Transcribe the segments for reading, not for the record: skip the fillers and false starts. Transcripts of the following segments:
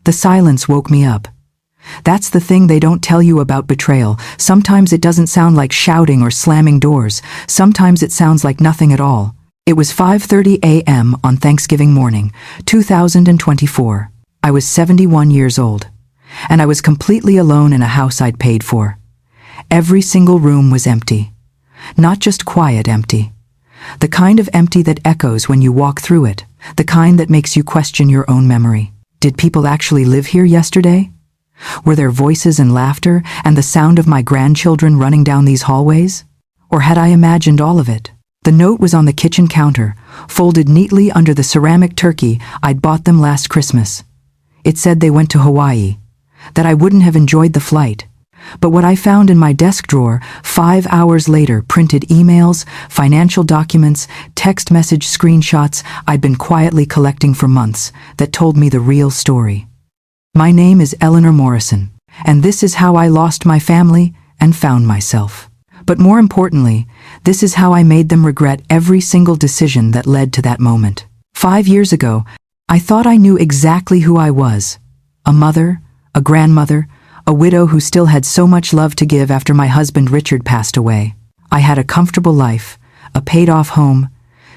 The silence woke me up. That's the thing they don't tell you about betrayal. Sometimes it doesn't sound like shouting or slamming doors. Sometimes it sounds like nothing at all. It was 5:30 a.m. on Thanksgiving morning, 2024. I was 71 years old, and I was completely alone in a house I'd paid for. Every single room was empty. Not just quiet empty. The kind of empty that echoes when you walk through it. The kind that makes you question your own memory. Did people actually live here yesterday? Were there voices and laughter and the sound of my grandchildren running down these hallways? Or had I imagined all of it? The note was on the kitchen counter, folded neatly under the ceramic turkey I'd bought them last Christmas. It said they went to Hawaii, that I wouldn't have enjoyed the flight. But what I found in my desk drawer 5 hours later printed emails, financial documents, text message screenshots I'd been quietly collecting for months that told me the real story. My name is Eleanor Morrison, and this is how I lost my family and found myself. But more importantly, this is how I made them regret every single decision that led to that moment. 5 years ago, I thought I knew exactly who I was. A mother, a grandmother, a widow who still had so much love to give after my husband Richard passed away. I had a comfortable life, a paid-off home,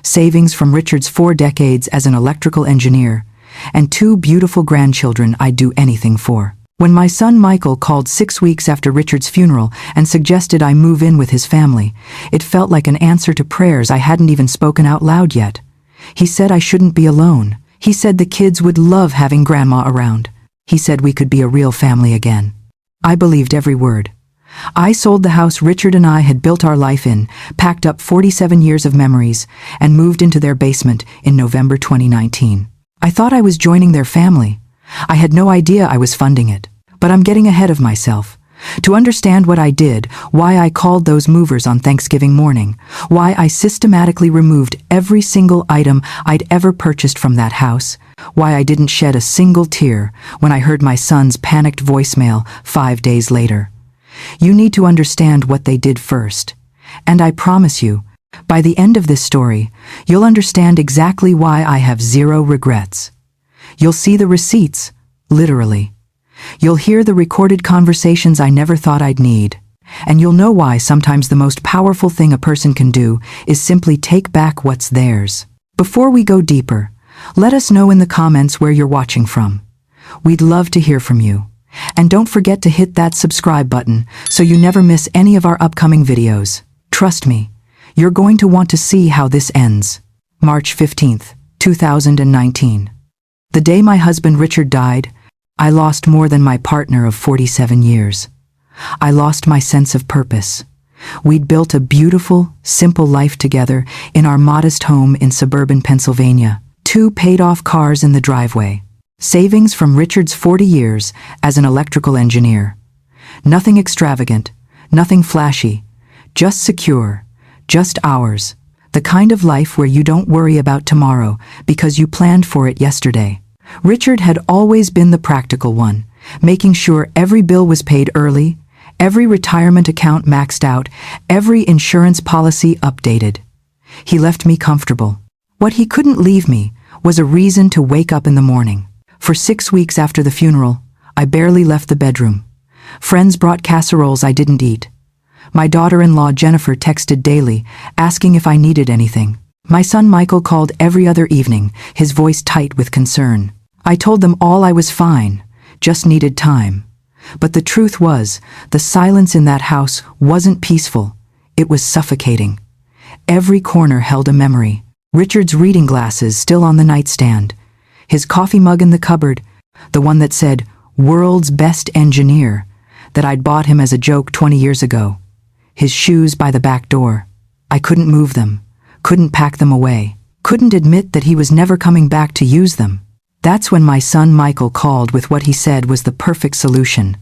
savings from Richard's 4 decades as an electrical engineer, and 2 beautiful grandchildren I'd do anything for. When my son Michael called 6 weeks after Richard's funeral and suggested I move in with his family, it felt like an answer to prayers I hadn't even spoken out loud yet. He said I shouldn't be alone. He said the kids would love having Grandma around. He said we could be a real family again. I believed every word. I sold the house Richard and I had built our life in, packed up 47 years of memories, and moved into their basement in November 2019. I thought I was joining their family. I had no idea I was funding it. But I'm getting ahead of myself. To understand what I did, why I called those movers on Thanksgiving morning, why I systematically removed every single item I'd ever purchased from that house, why I didn't shed a single tear when I heard my son's panicked voicemail 5 days later. You need to understand what they did first. And I promise you, by the end of this story, you'll understand exactly why I have 0 regrets. You'll see the receipts, literally. You'll hear the recorded conversations I never thought I'd need. And you'll know why sometimes the most powerful thing a person can do is simply take back what's theirs. Before we go deeper, let us know in the comments where you're watching from. We'd love to hear from you. And don't forget to hit that subscribe button so you never miss any of our upcoming videos. Trust me, you're going to want to see how this ends. March 15th, 2019. The day my husband Richard died, I lost more than my partner of 47 years. I lost my sense of purpose. We'd built a beautiful, simple life together in our modest home in suburban Pennsylvania. 2 paid-off cars in the driveway. Savings from Richard's 40 years as an electrical engineer. Nothing extravagant, nothing flashy, just secure, just ours. The kind of life where you don't worry about tomorrow because you planned for it yesterday. Richard had always been the practical one, making sure every bill was paid early, every retirement account maxed out, every insurance policy updated. He left me comfortable. What he couldn't leave me was a reason to wake up in the morning. For 6 weeks after the funeral, I barely left the bedroom. Friends brought casseroles I didn't eat. My daughter-in-law Jennifer texted daily, asking if I needed anything. My son Michael called every other evening, his voice tight with concern. I told them all I was fine, just needed time. But the truth was, the silence in that house wasn't peaceful. It was suffocating. Every corner held a memory. Richard's reading glasses still on the nightstand. His coffee mug in the cupboard, the one that said, "World's Best Engineer," that I'd bought him as a joke 20 years ago. His shoes by the back door. I couldn't move them, couldn't pack them away, couldn't admit that he was never coming back to use them. That's when my son Michael called with what he said was the perfect solution.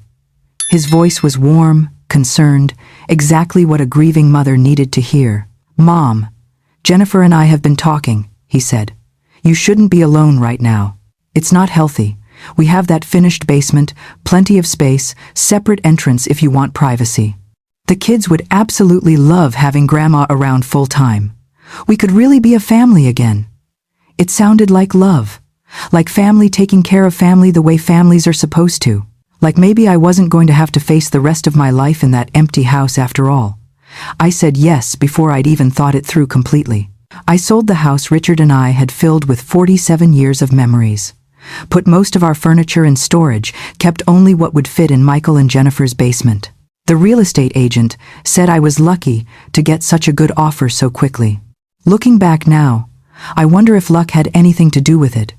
His voice was warm, concerned, exactly what a grieving mother needed to hear. "Mom, Jennifer and I have been talking," he said. "You shouldn't be alone right now. It's not healthy. We have that finished basement, plenty of space, separate entrance if you want privacy. The kids would absolutely love having Grandma around full time. We could really be a family again." It sounded like love, Like family taking care of family the way families are supposed to. Like maybe I wasn't going to have to face the rest of my life in that empty house after all. I said yes before I'd even thought it through completely. I sold the house Richard and I had filled with 47 years of memories. Put most of our furniture in storage, kept only what would fit in Michael and Jennifer's basement. The real estate agent said I was lucky to get such a good offer so quickly. Looking back now, I wonder if luck had anything to do with it,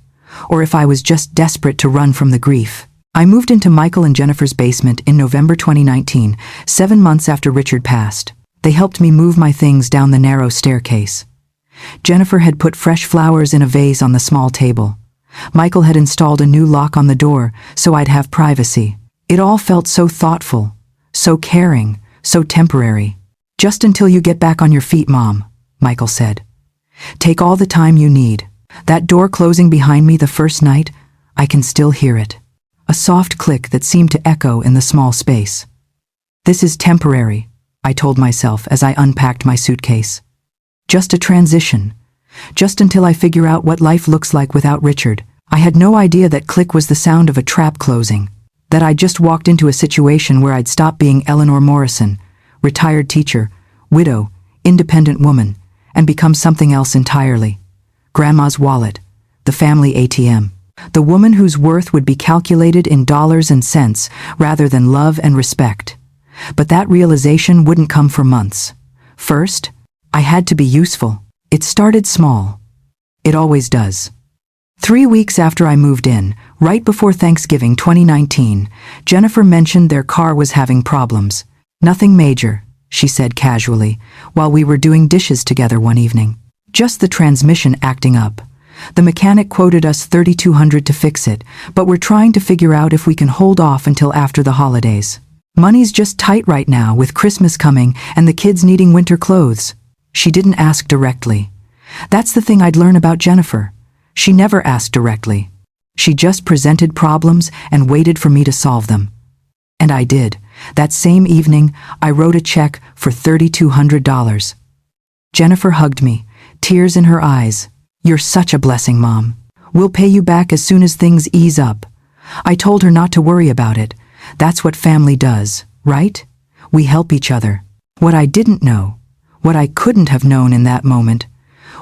or if I was just desperate to run from the grief. I moved into Michael and Jennifer's basement in November 2019, 7 months after Richard passed. They helped me move my things down the narrow staircase. Jennifer had put fresh flowers in a vase on the small table. Michael had installed a new lock on the door so I'd have privacy. It all felt so thoughtful, so caring, so temporary. "Just until you get back on your feet, Mom," Michael said. "Take all the time you need." That door closing behind me the first night, I can still hear it. A soft click that seemed to echo in the small space. "This is temporary," I told myself as I unpacked my suitcase. "Just a transition. Just until I figure out what life looks like without Richard." I had no idea that click was the sound of a trap closing, that I just walked into a situation where I'd stop being Eleanor Morrison, retired teacher, widow, independent woman, and become something else entirely. Grandma's wallet, the family ATM, the woman whose worth would be calculated in dollars and cents rather than love and respect. But that realization wouldn't come for months. First, I had to be useful. It started small. It always does. 3 weeks after I moved in, right before Thanksgiving 2019, Jennifer mentioned their car was having problems. "Nothing major," she said casually, while we were doing dishes together one evening. "Just the transmission acting up. The mechanic quoted us $3,200 to fix it, but we're trying to figure out if we can hold off until after the holidays. Money's just tight right now with Christmas coming and the kids needing winter clothes." She didn't ask directly. That's the thing I'd learn about Jennifer. She never asked directly. She just presented problems and waited for me to solve them. And I did. That same evening, I wrote a check for $3,200. Jennifer hugged me, tears in her eyes. "You're such a blessing, Mom. We'll pay you back as soon as things ease up." I told her not to worry about it. That's what family does, right? We help each other. What I didn't know, what I couldn't have known in that moment,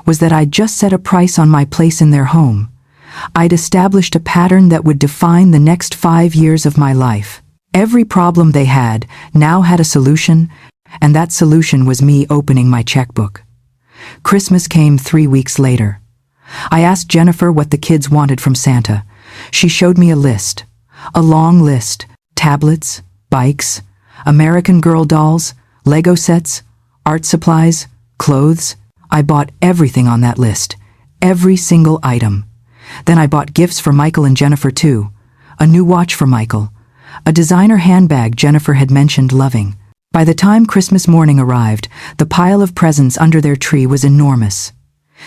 was that I'd just set a price on my place in their home. I'd established a pattern that would define the next 5 years of my life. Every problem they had now had a solution, and that solution was me opening my checkbook. Christmas came 3 weeks later. I asked Jennifer what the kids wanted from Santa. She showed me a list. A long list. Tablets, bikes, American Girl dolls, Lego sets, art supplies, clothes. I bought everything on that list. Every single item. Then I bought gifts for Michael and Jennifer too. A new watch for Michael. A designer handbag Jennifer had mentioned loving. By the time Christmas morning arrived, the pile of presents under their tree was enormous.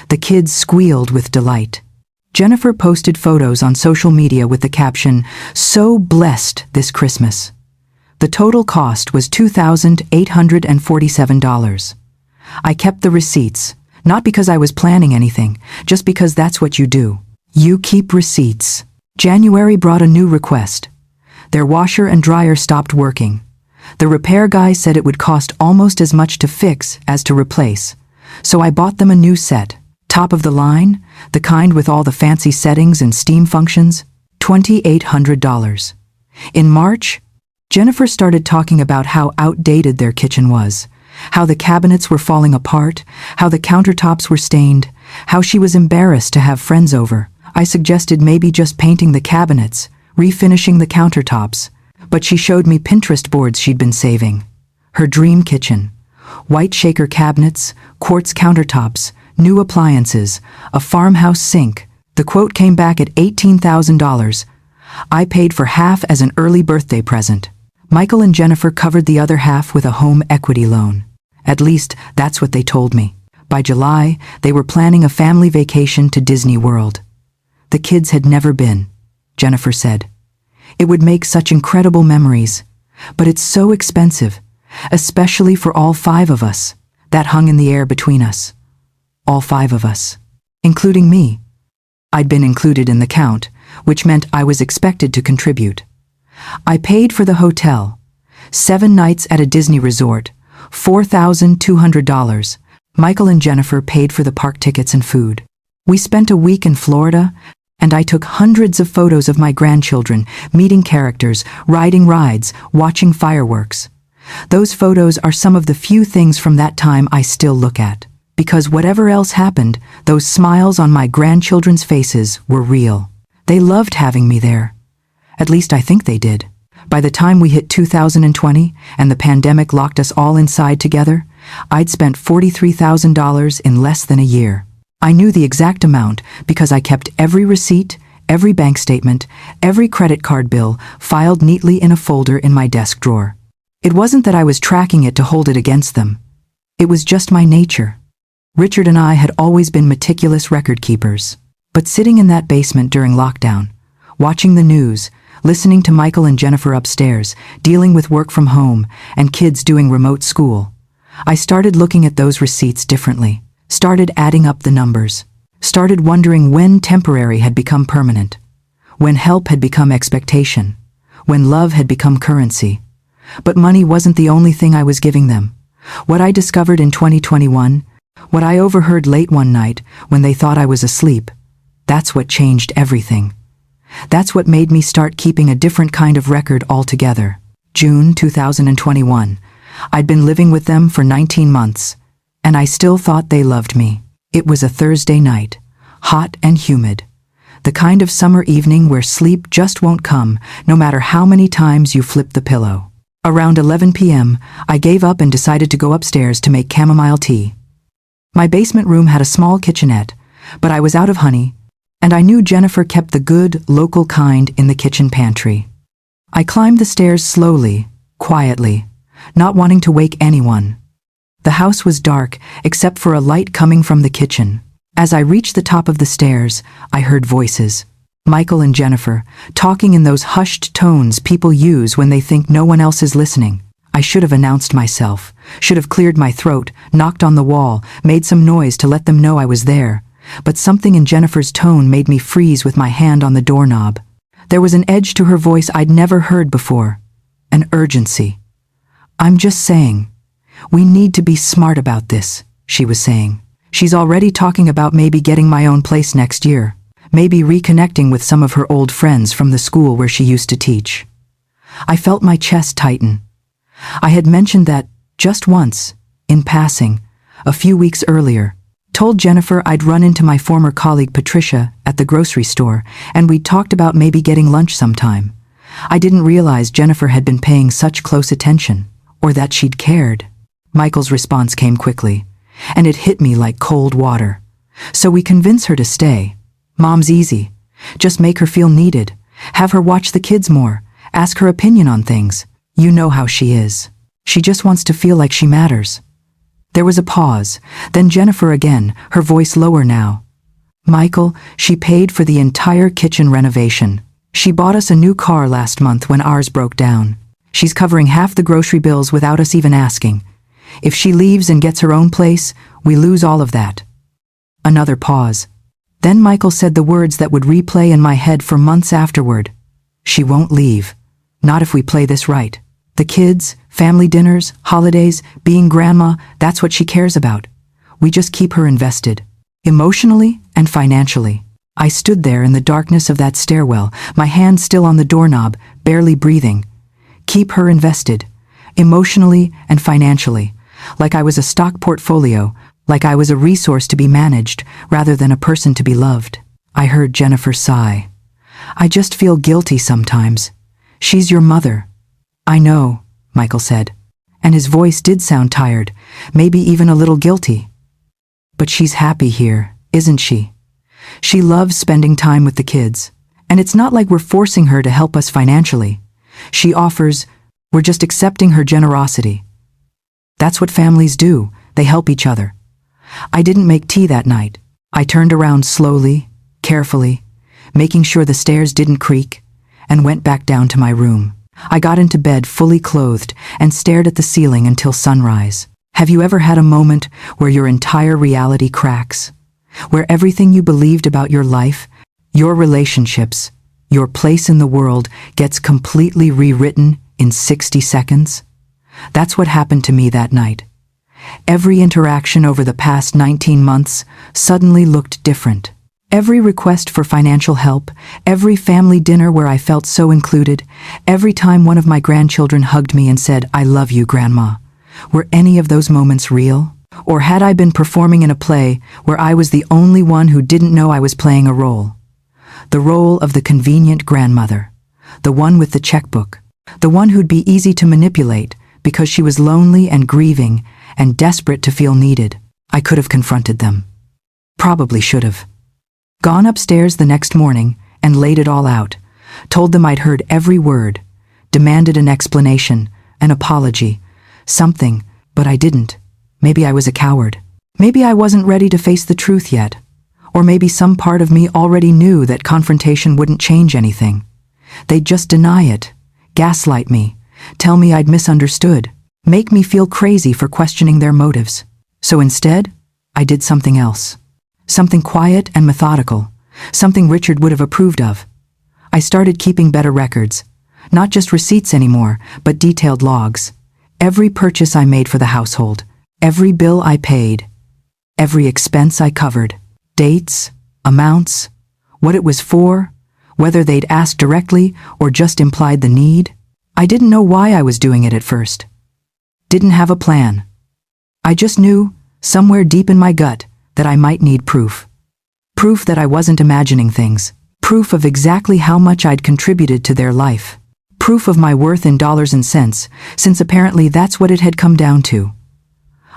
The kids squealed with delight. Jennifer posted photos on social media with the caption, "So blessed this Christmas." The total cost was $2,847. I kept the receipts, not because I was planning anything, just because that's what you do. You keep receipts. January brought a new request. Their washer and dryer stopped working. The repair guy said it would cost almost as much to fix as to replace, so I bought them a new set. Top of the line, the kind with all the fancy settings and steam functions, $2,800. In March, Jennifer started talking about how outdated their kitchen was, how the cabinets were falling apart, how the countertops were stained, how she was embarrassed to have friends over. I suggested maybe just painting the cabinets, refinishing the countertops, but she showed me Pinterest boards she'd been saving. Her dream kitchen. White shaker cabinets, quartz countertops, new appliances, a farmhouse sink. The quote came back at $18,000. I paid for half as an early birthday present. Michael and Jennifer covered the other half with a home equity loan. At least, that's what they told me. By July, they were planning a family vacation to Disney World. The kids had never been, Jennifer said. It would make such incredible memories, but it's so expensive, especially for all 5 of us. That hung in the air between us. All 5 of us, including me. I'd been included in the count, which meant I was expected to contribute. I paid for the hotel. 7 nights at a Disney resort, $4,200. Michael and Jennifer paid for the park tickets and food. We spent a week in Florida, and I took hundreds of photos of my grandchildren, meeting characters, riding rides, watching fireworks. Those photos are some of the few things from that time I still look at. Because whatever else happened, those smiles on my grandchildren's faces were real. They loved having me there. At least I think they did. By the time we hit 2020 and the pandemic locked us all inside together, I'd spent $43,000 in less than a year. I knew the exact amount because I kept every receipt, every bank statement, every credit card bill filed neatly in a folder in my desk drawer. It wasn't that I was tracking it to hold it against them. It was just my nature. Richard and I had always been meticulous record keepers. But sitting in that basement during lockdown, watching the news, listening to Michael and Jennifer upstairs, dealing with work from home and kids doing remote school, I started looking at those receipts differently, started adding up the numbers, started wondering when temporary had become permanent, when help had become expectation, when love had become currency. But money wasn't the only thing I was giving them. What I discovered in 2021, what I overheard late one night when they thought I was asleep, that's what changed everything. That's what made me start keeping a different kind of record altogether. June 2021. I'd been living with them for 19 months, and I still thought they loved me. It was a Thursday night, hot and humid. The kind of summer evening where sleep just won't come, no matter how many times you flip the pillow. Around 11 p.m., I gave up and decided to go upstairs to make chamomile tea. My basement room had a small kitchenette, but I was out of honey, and I knew Jennifer kept the good, local kind in the kitchen pantry. I climbed the stairs slowly, quietly, not wanting to wake anyone. The house was dark, except for a light coming from the kitchen. As I reached the top of the stairs, I heard voices. Michael and Jennifer, talking in those hushed tones people use when they think no one else is listening. I should have announced myself, should have cleared my throat, knocked on the wall, made some noise to let them know I was there. But something in Jennifer's tone made me freeze with my hand on the doorknob. There was an edge to her voice I'd never heard before. An urgency. "I'm just saying. We need to be smart about this," she was saying. "She's already talking about maybe getting my own place next year. Maybe reconnecting with some of her old friends from the school where she used to teach." I felt my chest tighten. I had mentioned that, just once, in passing, a few weeks earlier, told Jennifer I'd run into my former colleague Patricia at the grocery store, and we'd talked about maybe getting lunch sometime. I didn't realize Jennifer had been paying such close attention, or that she'd cared. Michael's response came quickly, and it hit me like cold water. "So we convince her to stay. Mom's easy. Just make her feel needed. Have her watch the kids more. Ask her opinion on things. You know how she is. She just wants to feel like she matters." There was a pause, then Jennifer again, her voice lower now. "Michael, she paid for the entire kitchen renovation. She bought us a new car last month when ours broke down. She's covering half the grocery bills without us even asking. If she leaves and gets her own place, we lose all of that." Another pause. Then Michael said the words that would replay in my head for months afterward. "She won't leave. Not if we play this right. The kids, family dinners, holidays, being grandma, that's what she cares about. We just keep her invested. Emotionally and financially." I stood there in the darkness of that stairwell, my hand still on the doorknob, barely breathing. Keep her invested. Emotionally and financially. Like I was a stock portfolio, like I was a resource to be managed, rather than a person to be loved. I heard Jennifer sigh. "I just feel guilty sometimes. She's your mother." "I know," Michael said, and his voice did sound tired, maybe even a little guilty. "But she's happy here, isn't she? She loves spending time with the kids, and it's not like we're forcing her to help us financially. She offers, we're just accepting her generosity. That's what families do, they help each other." I didn't make tea that night. I turned around slowly, carefully, making sure the stairs didn't creak, and went back down to my room. I got into bed fully clothed and stared at the ceiling until sunrise. Have you ever had a moment where your entire reality cracks? Where everything you believed about your life Your relationships, your place in the world gets completely rewritten in 60 seconds. That's what happened to me that night. Every interaction over the past 19 months suddenly looked different. Every request for financial help, every family dinner where I felt so included, every time one of my grandchildren hugged me and said, "I love you, Grandma." Were any of those moments real? Or had I been performing in a play where I was the only one who didn't know I was playing a role? The role of the convenient grandmother, the one with the checkbook, the one who'd be easy to manipulate because she was lonely and grieving and desperate to feel needed. I could have confronted them. Probably should have. Gone upstairs the next morning and laid it all out, told them I'd heard every word, demanded an explanation, an apology, something, but I didn't. Maybe I was a coward. Maybe I wasn't ready to face the truth yet. Or maybe some part of me already knew that confrontation wouldn't change anything. They'd just deny it, gaslight me, tell me I'd misunderstood, make me feel crazy for questioning their motives. So instead, I did something else. Something quiet and methodical, something Richard would have approved of. I started keeping better records, not just receipts anymore, but detailed logs. Every purchase I made for the household, every bill I paid, every expense I covered, dates, amounts, what it was for, whether they'd asked directly or just implied the need. I didn't know why I was doing it at first. Didn't have a plan. I just knew, somewhere deep in my gut, that I might need proof. Proof that I wasn't imagining things. Proof of exactly how much I'd contributed to their life. Proof of my worth in dollars and cents, since apparently that's what it had come down to.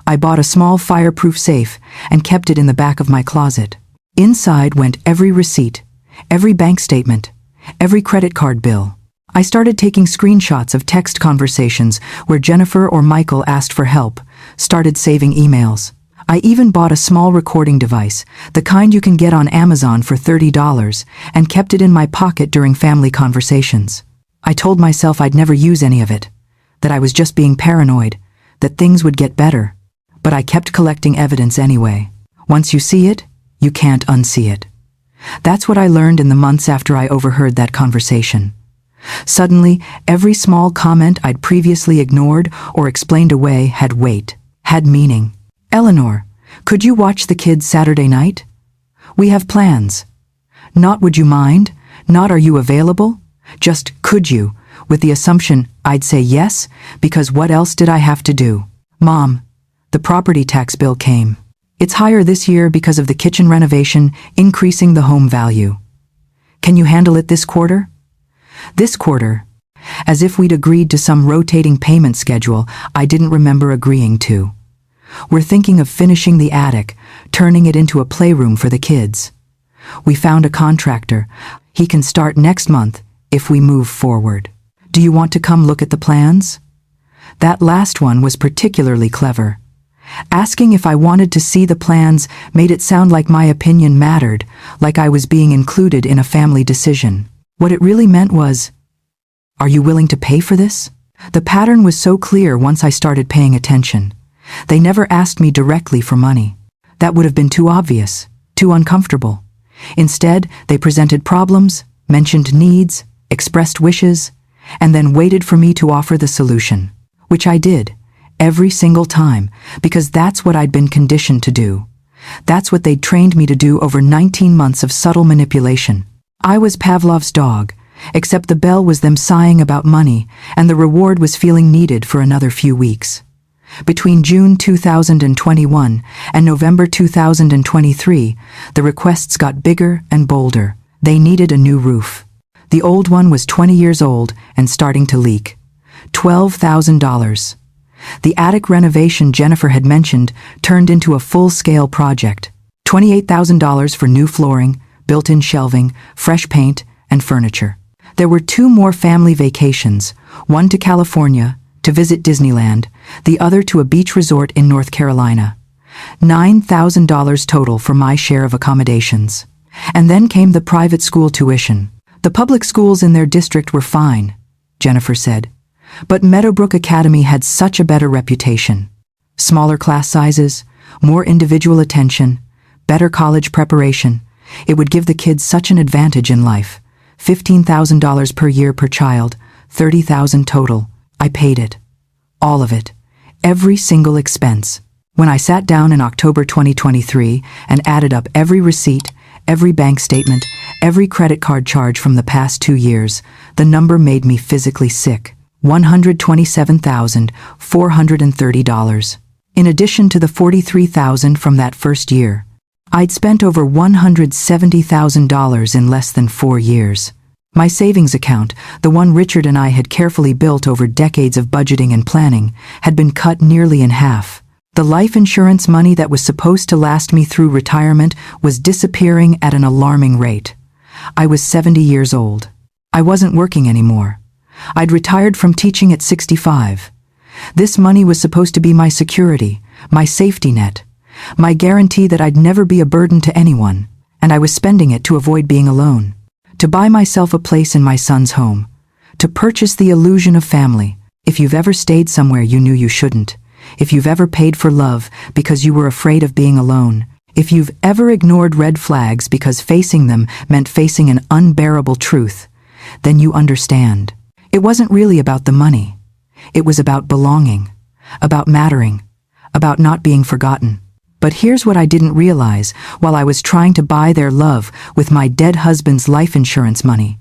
I bought a small fireproof safe and kept it in the back of my closet. Inside went every receipt, every bank statement, every credit card bill. I started taking screenshots of text conversations where Jennifer or Michael asked for help, started saving emails. I even bought a small recording device, the kind you can get on Amazon for $30, and kept it in my pocket during family conversations. I told myself I'd never use any of it, that I was just being paranoid, that things would get better. But I kept collecting evidence anyway. Once you see it, you can't unsee it. That's what I learned in the months after I overheard that conversation. Suddenly, every small comment I'd previously ignored or explained away had weight, had meaning. "Eleanor, could you watch the kids Saturday night? We have plans." Not "would you mind?" Not "are you available?" Just "could you?" with the assumption I'd say yes, because what else did I have to do? "Mom, the property tax bill came. It's higher this year because of the kitchen renovation, increasing the home value. Can you handle it this quarter?" This quarter, as if we'd agreed to some rotating payment schedule I didn't remember agreeing to. "We're thinking of finishing the attic, turning it into a playroom for the kids. We found a contractor. He can start next month if we move forward. Do you want to come look at the plans?" That last one was particularly clever. Asking if I wanted to see the plans made it sound like my opinion mattered, like I was being included in a family decision. What it really meant was, "Are you willing to pay for this?" The pattern was so clear once I started paying attention. They never asked me directly for money. That would have been too obvious, too uncomfortable. Instead, they presented problems, mentioned needs, expressed wishes, and then waited for me to offer the solution, which I did, every single time, because that's what I'd been conditioned to do. That's what they'd trained me to do over 19 months of subtle manipulation. I was Pavlov's dog, except the bell was them sighing about money, and the reward was feeling needed for another few weeks. Between June 2021 and November 2023, the requests got bigger and bolder. They needed a new roof. The old one was 20 years old and starting to leak. $12,000. The attic renovation Jennifer had mentioned turned into a full-scale project. $28,000 for new flooring, built-in shelving, fresh paint, and furniture. There were 2 more family vacations, one to California, to visit Disneyland, the other to a beach resort in North Carolina. $9,000 total for my share of accommodations. And then came the private school tuition. The public schools in their district were fine, Jennifer said. But Meadowbrook Academy had such a better reputation. Smaller class sizes, more individual attention, better college preparation, It would give the kids such an advantage in life. $15,000 per year per child, $30,000 total. I paid it. All of it. Every single expense. When I sat down in October 2023 and added up every receipt, every bank statement, every credit card charge from the past 2 years, the number made me physically sick. $127,430. In addition to the $43,000 from that first year, I'd spent over $170,000 in less than 4 years. My savings account, the one Richard and I had carefully built over decades of budgeting and planning, had been cut nearly in half. The life insurance money that was supposed to last me through retirement was disappearing at an alarming rate. I was 70 years old. I wasn't working anymore. I'd retired from teaching at 65. This money was supposed to be my security, my safety net, my guarantee that I'd never be a burden to anyone, and I was spending it to avoid being alone, to buy myself a place in my son's home, to purchase the illusion of family. If you've ever stayed somewhere you knew you shouldn't, if you've ever paid for love because you were afraid of being alone, if you've ever ignored red flags because facing them meant facing an unbearable truth, then you understand. It wasn't really about the money. It was about belonging, about mattering, about not being forgotten. But here's what I didn't realize while I was trying to buy their love with my dead husband's life insurance money.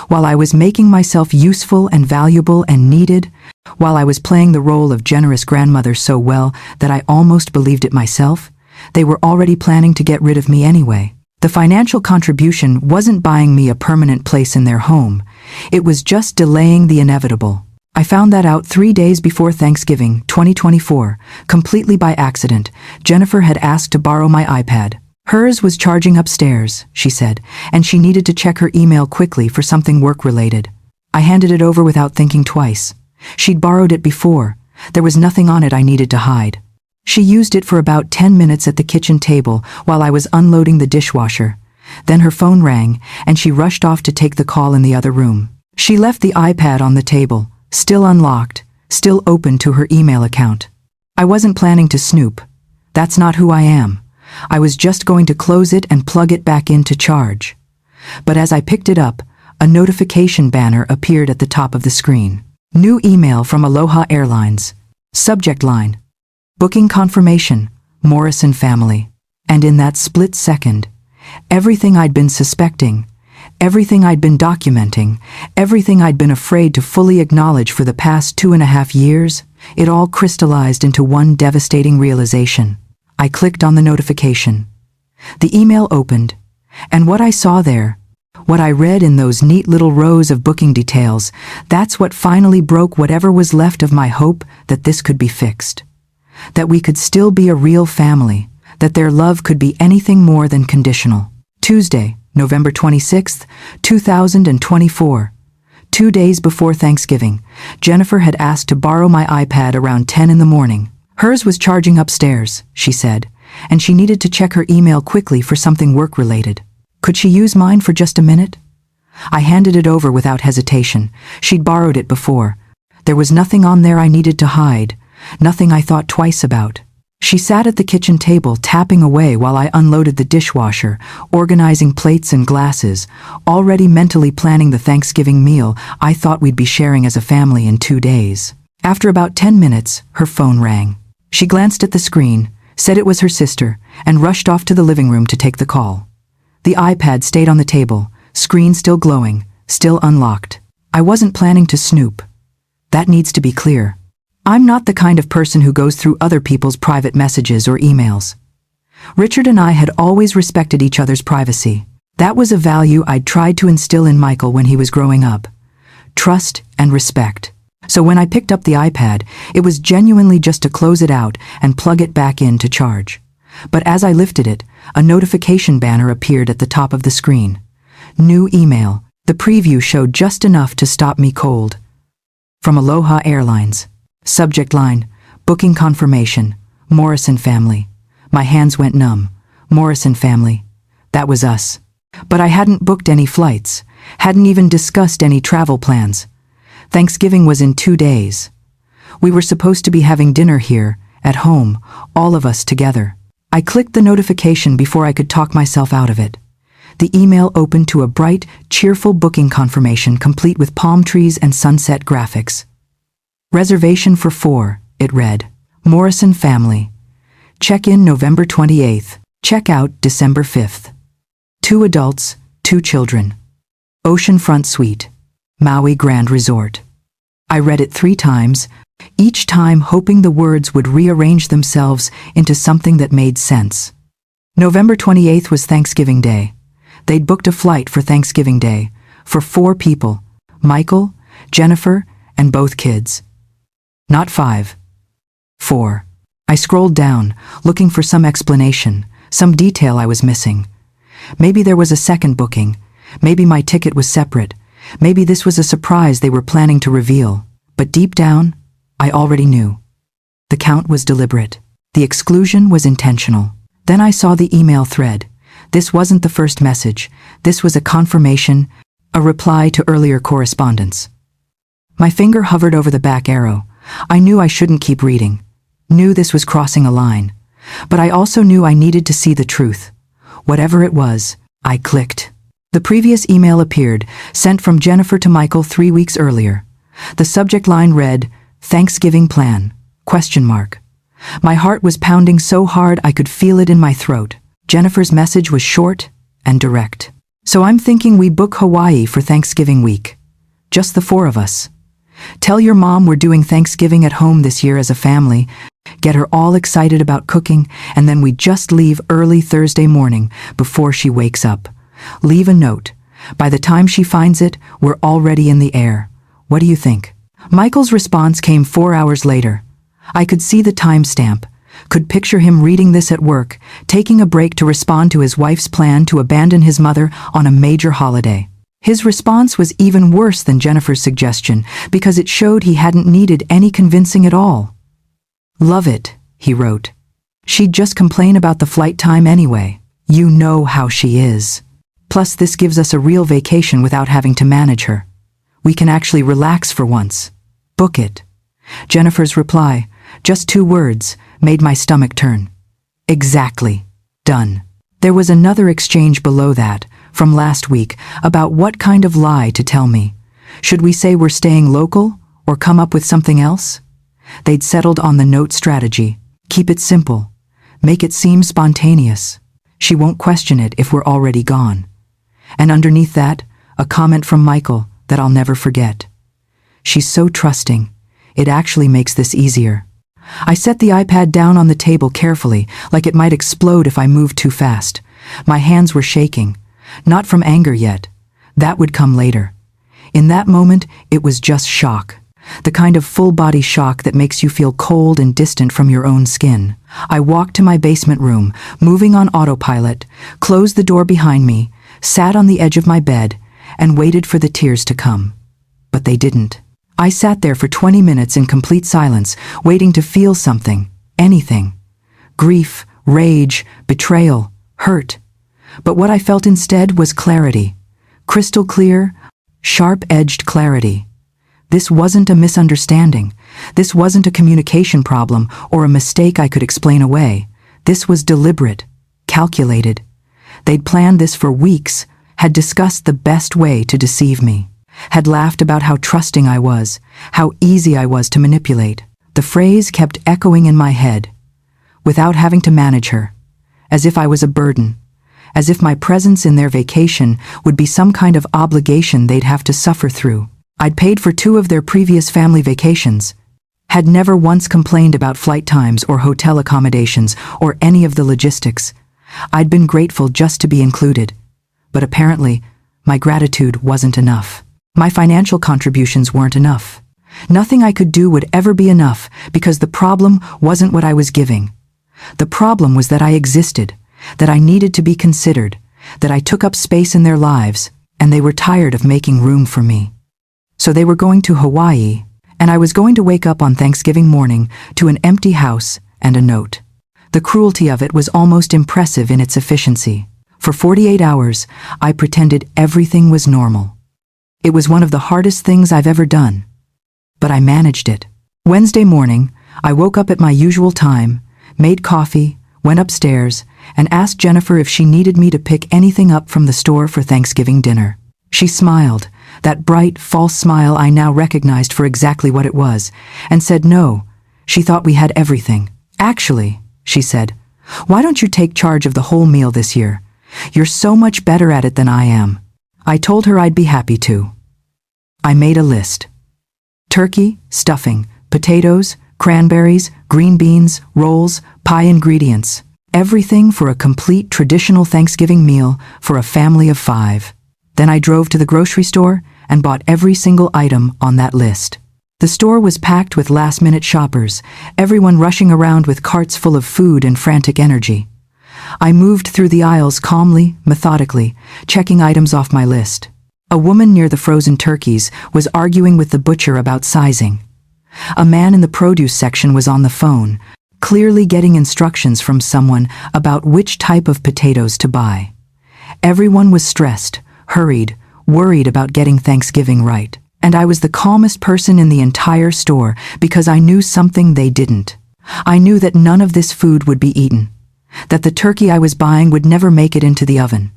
While I was making myself useful and valuable and needed, while I was playing the role of generous grandmother so well that I almost believed it myself, they were already planning to get rid of me anyway. The financial contribution wasn't buying me a permanent place in their home. It was just delaying the inevitable. I found that out 3 days before Thanksgiving, 2024, completely by accident. Jennifer had asked to borrow my iPad. Hers was charging upstairs, she said, and she needed to check her email quickly for something work-related. I handed it over without thinking twice. She'd borrowed it before. There was nothing on it I needed to hide. She used it for about 10 minutes at the kitchen table while I was unloading the dishwasher. Then her phone rang, and she rushed off to take the call in the other room. She left the iPad on the table, still unlocked, still open to her email account. I wasn't planning to snoop. That's not who I am. I was just going to close it and plug it back in to charge. But as I picked it up, a notification banner appeared at the top of the screen. New email from Aloha Airlines. Subject line: Booking confirmation, Morrison family. And in that split second, everything I'd been suspecting, everything I'd been documenting, everything I'd been afraid to fully acknowledge for the past 2.5 years, it all crystallized into one devastating realization. I clicked on the notification. The email opened, and what I saw there, what I read in those neat little rows of booking details, that's what finally broke whatever was left of my hope that this could be fixed. That we could still be a real family, that their love could be anything more than conditional. Tuesday, November 26th, 2024. 2 days before Thanksgiving, Jennifer had asked to borrow my iPad around 10 in the morning. Hers was charging upstairs, she said, and she needed to check her email quickly for something work-related. Could she use mine for just a minute? I handed it over without hesitation. She'd borrowed it before. There was nothing on there I needed to hide, nothing I thought twice about. She sat at the kitchen table tapping away while I unloaded the dishwasher, organizing plates and glasses, already mentally planning the Thanksgiving meal I thought we'd be sharing as a family in 2 days. After about 10 minutes, her phone rang. She glanced at the screen, said it was her sister, and rushed off to the living room to take the call. The iPad stayed on the table, screen still glowing, still unlocked. I wasn't planning to snoop. That needs to be clear. I'm not the kind of person who goes through other people's private messages or emails. Richard and I had always respected each other's privacy. That was a value I'd tried to instill in Michael when he was growing up. Trust and respect. So when I picked up the iPad, it was genuinely just to close it out and plug it back in to charge. But as I lifted it, a notification banner appeared at the top of the screen. New email. The preview showed just enough to stop me cold. From Aloha Airlines. Subject line: Booking confirmation, Morrison family. My hands went numb. Morrison family. That was us. But I hadn't booked any flights, hadn't even discussed any travel plans. Thanksgiving was in 2 days. We were supposed to be having dinner here, at home, all of us together. I clicked the notification before I could talk myself out of it. The email opened to a bright, cheerful booking confirmation complete with palm trees and sunset graphics. Reservation for 4, it read. Morrison family. Check-in November 28th. Check-out December 5th. 2 adults, 2 children. Oceanfront suite. Maui Grand Resort. I read it 3 times, each time hoping the words would rearrange themselves into something that made sense. November 28th was Thanksgiving Day. They'd booked a flight for Thanksgiving Day, for 4 people, Michael, Jennifer, and both kids. Not 5. 4. I scrolled down, looking for some explanation, some detail I was missing. Maybe there was a second booking, maybe my ticket was separate, maybe this was a surprise they were planning to reveal. But deep down, I already knew. The count was deliberate. The exclusion was intentional. Then I saw the email thread. This wasn't the first message. This was a confirmation, a reply to earlier correspondence. My finger hovered over the back arrow. I knew I shouldn't keep reading. Knew this was crossing a line. But I also knew I needed to see the truth. Whatever it was, I clicked. The previous email appeared, sent from Jennifer to Michael 3 weeks earlier. The subject line read, Thanksgiving plan, ? My heart was pounding so hard I could feel it in my throat. Jennifer's message was short and direct. So I'm thinking we book Hawaii for Thanksgiving week. Just the 4 of us. Tell your mom we're doing Thanksgiving at home this year as a family. Get her all excited about cooking, and then we just leave early Thursday morning before she wakes up. Leave a note. By the time she finds it, we're already in the air. What do you think? Michael's response came 4 hours later. I could see the timestamp, could picture him reading this at work, taking a break to respond to his wife's plan to abandon his mother on a major holiday. His response was even worse than Jennifer's suggestion because it showed he hadn't needed any convincing at all. Love it, he wrote. She'd just complain about the flight time anyway. You know how she is. Plus, this gives us a real vacation without having to manage her. We can actually relax for once. Book it. Jennifer's reply, just 2 words, made my stomach turn. Exactly. Done. There was another exchange below that, from last week, about what kind of lie to tell me. Should we say we're staying local, or come up with something else? They'd settled on the note strategy. Keep it simple. Make it seem spontaneous. She won't question it if we're already gone. And underneath that, a comment from Michael that I'll never forget. She's so trusting. It actually makes this easier. I set the iPad down on the table carefully, like it might explode if I moved too fast. My hands were shaking. Not from anger yet. That would come later. In that moment, it was just shock. The kind of full-body shock that makes you feel cold and distant from your own skin. I walked to my basement room, moving on autopilot, closed the door behind me, sat on the edge of my bed, and waited for the tears to come. But they didn't. I sat there for 20 minutes in complete silence, waiting to feel something, anything. Grief, rage, betrayal, hurt. But what I felt instead was clarity. Crystal clear, sharp-edged clarity. This wasn't a misunderstanding. This wasn't a communication problem or a mistake I could explain away. This was deliberate, calculated. They'd planned this for weeks, had discussed the best way to deceive me, had laughed about how trusting I was, how easy I was to manipulate. The phrase kept echoing in my head, without having to manage her, as if I was a burden, as if my presence in their vacation would be some kind of obligation they'd have to suffer through. I'd paid for 2 of their previous family vacations, had never once complained about flight times or hotel accommodations or any of the logistics. I'd been grateful just to be included. But apparently, my gratitude wasn't enough. My financial contributions weren't enough. Nothing I could do would ever be enough because the problem wasn't what I was giving. The problem was that I existed, that I needed to be considered, that I took up space in their lives, and they were tired of making room for me. So they were going to Hawaii, and I was going to wake up on Thanksgiving morning to an empty house and a note. The cruelty of it was almost impressive in its efficiency. For 48 hours, I pretended everything was normal. It was one of the hardest things I've ever done. But I managed it. Wednesday morning, I woke up at my usual time, made coffee, went upstairs, and asked Jennifer if she needed me to pick anything up from the store for Thanksgiving dinner. She smiled, that bright, false smile I now recognized for exactly what it was, and said no. She thought we had everything. Actually, she said, why don't you take charge of the whole meal this year? You're so much better at it than I am. I told her I'd be happy to. I made a list. Turkey, stuffing, potatoes, cranberries, green beans, rolls, pie ingredients. Everything for a complete traditional Thanksgiving meal for a family of 5. Then I drove to the grocery store and bought every single item on that list. The store was packed with last-minute shoppers, everyone rushing around with carts full of food and frantic energy. I moved through the aisles calmly, methodically, checking items off my list. A woman near the frozen turkeys was arguing with the butcher about sizing. A man in the produce section was on the phone, clearly getting instructions from someone about which type of potatoes to buy. Everyone was stressed, hurried, worried about getting Thanksgiving right. And I was the calmest person in the entire store because I knew something they didn't. I knew that none of this food would be eaten, that the turkey I was buying would never make it into the oven,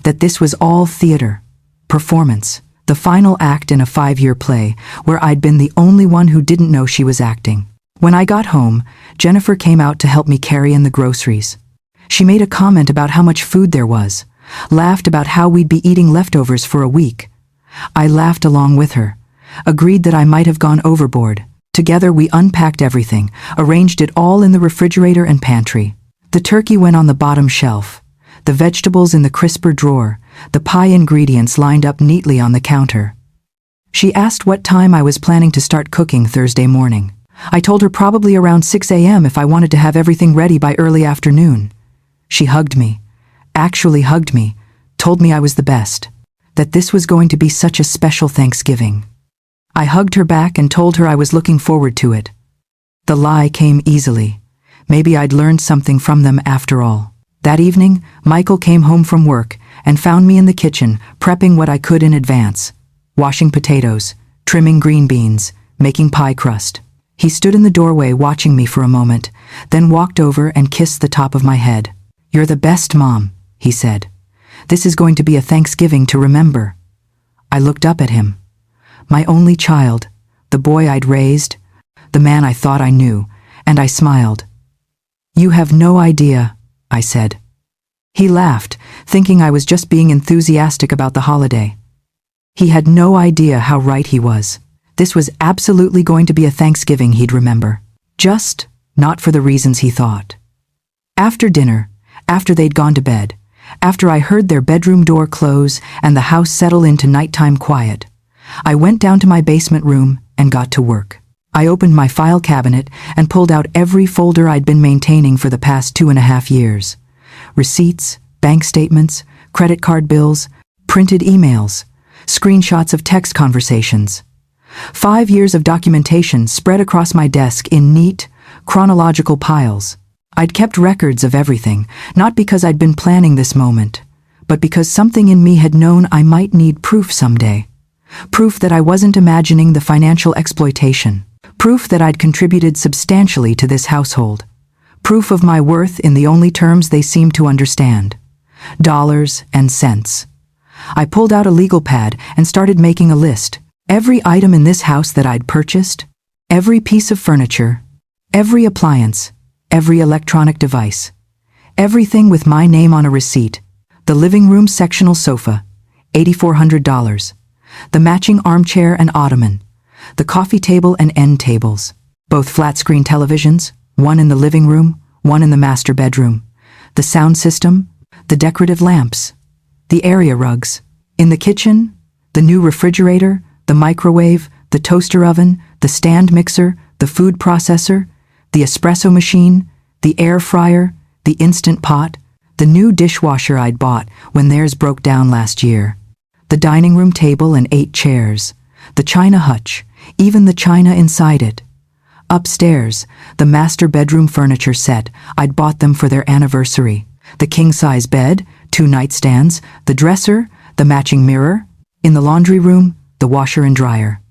that this was all theater, performance, the final act in a 5-year play where I'd been the only one who didn't know she was acting. When I got home, Jennifer came out to help me carry in the groceries. She made a comment about how much food there was, laughed about how we'd be eating leftovers for a week. I laughed along with her, agreed that I might have gone overboard. Together we unpacked everything, arranged it all in the refrigerator and pantry. The turkey went on the bottom shelf, the vegetables in the crisper drawer, the pie ingredients lined up neatly on the counter. She asked what time I was planning to start cooking Thursday morning. I told her probably around 6 a.m. if I wanted to have everything ready by early afternoon. She hugged me, actually hugged me, told me I was the best, that this was going to be such a special Thanksgiving. I hugged her back and told her I was looking forward to it. The lie came easily. Maybe I'd learned something from them after all. That evening, Michael came home from work and found me in the kitchen, prepping what I could in advance. Washing potatoes, trimming green beans, making pie crust. He stood in the doorway watching me for a moment, then walked over and kissed the top of my head. "You're the best, Mom," he said. "This is going to be a Thanksgiving to remember." I looked up at him. My only child, the boy I'd raised, the man I thought I knew, and I smiled. "You have no idea," I said. He laughed, thinking I was just being enthusiastic about the holiday. He had no idea how right he was. This was absolutely going to be a Thanksgiving he'd remember. Just not for the reasons he thought. After dinner, after they'd gone to bed, after I heard their bedroom door close and the house settle into nighttime quiet, I went down to my basement room and got to work. I opened my file cabinet and pulled out every folder I'd been maintaining for the past 2.5 years. Receipts, bank statements, credit card bills, printed emails, screenshots of text conversations. 5 years of documentation spread across my desk in neat, chronological piles. I'd kept records of everything, not because I'd been planning this moment, but because something in me had known I might need proof someday. Proof that I wasn't imagining the financial exploitation. Proof that I'd contributed substantially to this household. Proof of my worth in the only terms they seemed to understand. Dollars and cents. I pulled out a legal pad and started making a list. Every item in this house that I'd purchased, every piece of furniture, every appliance, every electronic device, everything with my name on a receipt. The living room sectional sofa, $8,400. The matching armchair and ottoman. The coffee table and end tables. Both flat-screen televisions, one in the living room, one in the master bedroom. The sound system, the decorative lamps, the area rugs. In the kitchen, the new refrigerator, the microwave, the toaster oven, the stand mixer, the food processor, the espresso machine, the air fryer, the instant pot, the new dishwasher I'd bought when theirs broke down last year. The dining room table and 8 chairs, the china hutch, even the china inside it. Upstairs, the master bedroom furniture set, I'd bought them for their anniversary. The king-size bed, 2 nightstands, the dresser, the matching mirror. In the laundry room, the washer and dryer.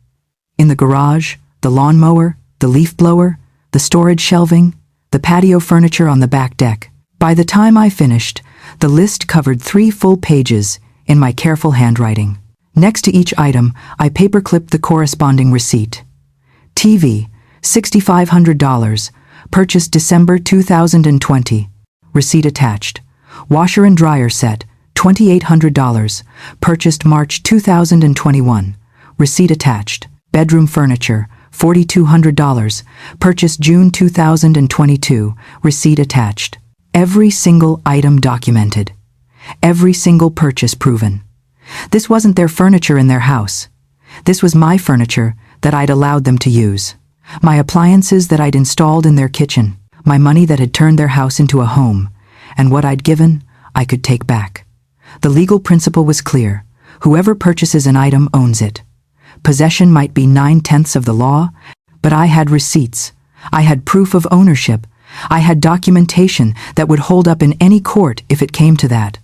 In the garage, the lawnmower, the leaf blower, the storage shelving, the patio furniture on the back deck. By the time I finished, the list covered 3 full pages in my careful handwriting. Next to each item, I paperclipped the corresponding receipt. TV, $6,500, purchased December 2020. Receipt attached. Washer and dryer set, $2,800, purchased March 2021. Receipt attached. Bedroom furniture, $4,200, purchased June 2022. Receipt attached. Every single item documented. Every single purchase proven. This wasn't their furniture in their house. This was my furniture that I'd allowed them to use. My appliances that I'd installed in their kitchen. My money that had turned their house into a home. And what I'd given, I could take back. The legal principle was clear. Whoever purchases an item owns it. Possession might be 9/10 of the law, but I had receipts. I had proof of ownership. I had documentation that would hold up in any court if it came to that.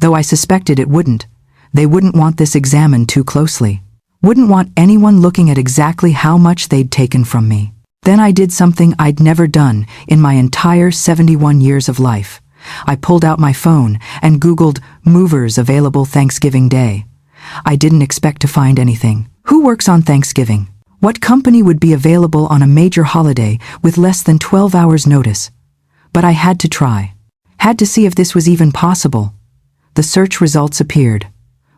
Though I suspected it wouldn't. They wouldn't want this examined too closely. Wouldn't want anyone looking at exactly how much they'd taken from me. Then I did something I'd never done in my entire 71 years of life. I pulled out my phone and Googled movers available Thanksgiving Day. I didn't expect to find anything. Who works on Thanksgiving? What company would be available on a major holiday with less than 12 hours notice? But I had to try. Had to see if this was even possible. The search results appeared.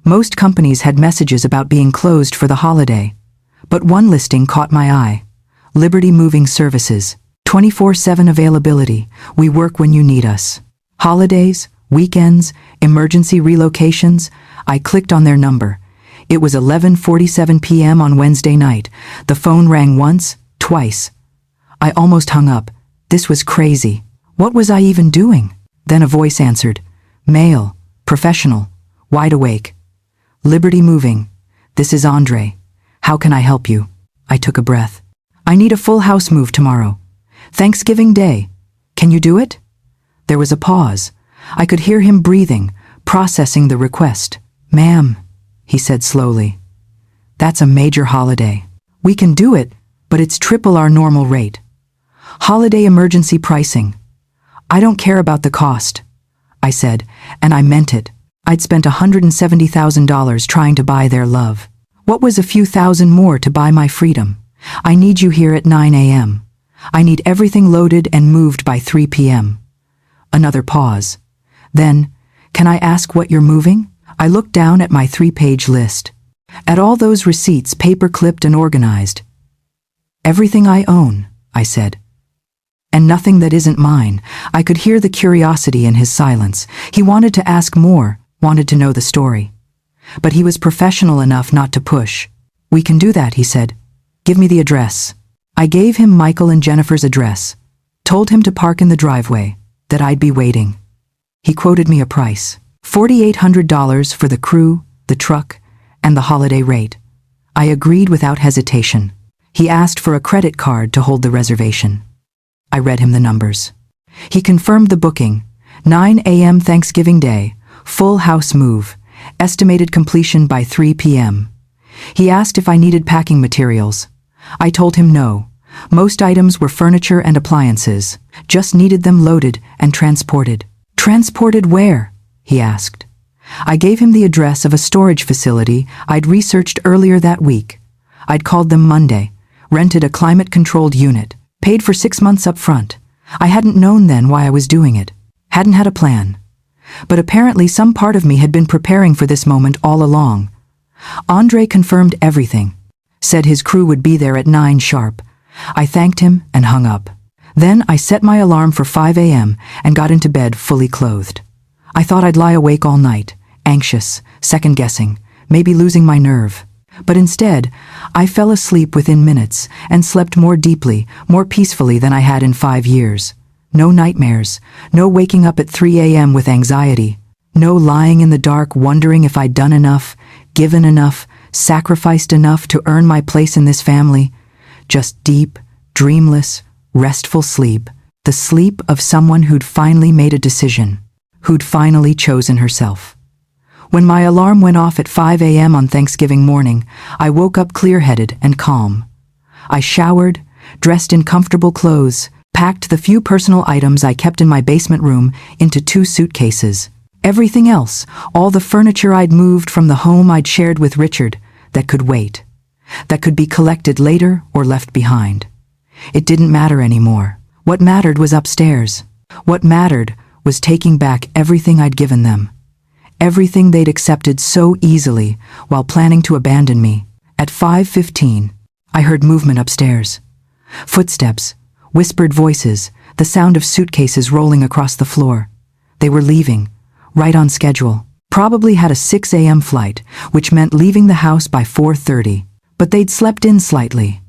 Most companies had messages about being closed for the holiday. But one listing caught my eye. Liberty Moving Services. 24/7 availability. We work when you need us. Holidays, weekends, emergency relocations. I clicked on their number. It was 11:47 p.m. on Wednesday night. The phone rang once, twice. I almost hung up. This was crazy. What was I even doing? Then a voice answered. Male, professional, wide awake. Liberty Moving. This is Andre. How can I help you? I took a breath. I need a full house move tomorrow. Thanksgiving Day. Can you do it? There was a pause. I could hear him breathing, processing the request. Ma'am, he said slowly. That's a major holiday. We can do it, but it's triple our normal rate. Holiday emergency pricing. I don't care about the cost, I said, and I meant it. I'd spent $170,000 trying to buy their love. What was a few thousand more to buy my freedom? I need you here at 9 a.m. I need everything loaded and moved by 3 p.m. Another pause. Then, can I ask what you're moving? I looked down at my 3-page list. At all those receipts paper-clipped and organized. Everything I own, I said. And nothing that isn't mine. I could hear the curiosity in his silence. He wanted to ask more, wanted to know the story. But he was professional enough not to push. We can do that, he said. Give me the address. I gave him Michael and Jennifer's address. Told him to park in the driveway, that I'd be waiting. He quoted me a price. $4,800 for the crew, the truck, and the holiday rate. I agreed without hesitation. He asked for a credit card to hold the reservation. I read him the numbers. He confirmed the booking. 9 a.m. Thanksgiving Day, full house move, estimated completion by 3 p.m. He asked if I needed packing materials. I told him no. Most items were furniture and appliances, just needed them loaded and transported. Transported where? He asked. I gave him the address of a storage facility I'd researched earlier that week. I'd called them Monday, rented a climate-controlled unit, paid for 6 months up front. I hadn't known then why I was doing it, hadn't had a plan. But apparently some part of me had been preparing for this moment all along. Andre confirmed everything, said his crew would be there at 9 sharp. I thanked him and hung up. Then I set my alarm for 5 a.m. and got into bed fully clothed. I thought I'd lie awake all night, anxious, second-guessing, maybe losing my nerve. But instead, I fell asleep within minutes and slept more deeply, more peacefully than I had in 5 years. No nightmares, no waking up at 3 a.m. with anxiety, no lying in the dark wondering if I'd done enough, given enough, sacrificed enough to earn my place in this family. Just deep, dreamless, restful sleep. The sleep of someone who'd finally made a decision, who'd finally chosen herself. When my alarm went off at 5 a.m. on Thanksgiving morning, I woke up clear-headed and calm. I showered, dressed in comfortable clothes, packed the few personal items I kept in my basement room into 2 suitcases. Everything else, all the furniture I'd moved from the home I'd shared with Richard, that could wait. That could be collected later or left behind. It didn't matter anymore. What mattered was upstairs. What mattered was taking back everything I'd given them. Everything they'd accepted so easily while planning to abandon me. At 5:15, I heard movement upstairs. Footsteps, whispered voices, the sound of suitcases rolling across the floor. They were leaving, right on schedule. Probably had a 6 a.m. flight, which meant leaving the house by 4:30. But they'd slept in slightly.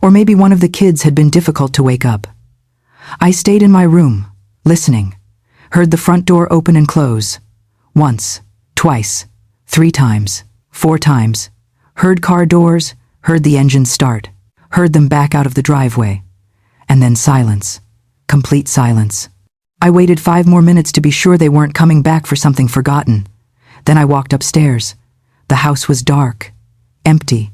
Or maybe one of the kids had been difficult to wake up. I stayed in my room, listening. Heard the front door open and close. Once, twice, 3 times, 4 times. Heard car doors, heard the engine start. Heard them back out of the driveway. And then silence. Complete silence. I waited 5 more minutes to be sure they weren't coming back for something forgotten. Then I walked upstairs. The house was dark, empty.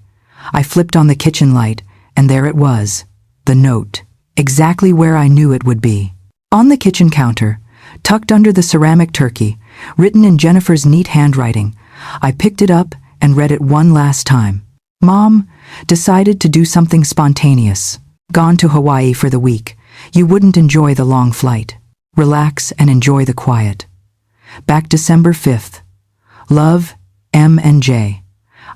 I flipped on the kitchen light, and there it was, the note, exactly where I knew it would be. On the kitchen counter, tucked under the ceramic turkey, written in Jennifer's neat handwriting, I picked it up and read it one last time. Mom, decided to do something spontaneous. Gone to Hawaii for the week. You wouldn't enjoy the long flight. Relax and enjoy the quiet. Back December 5th. Love, M and J.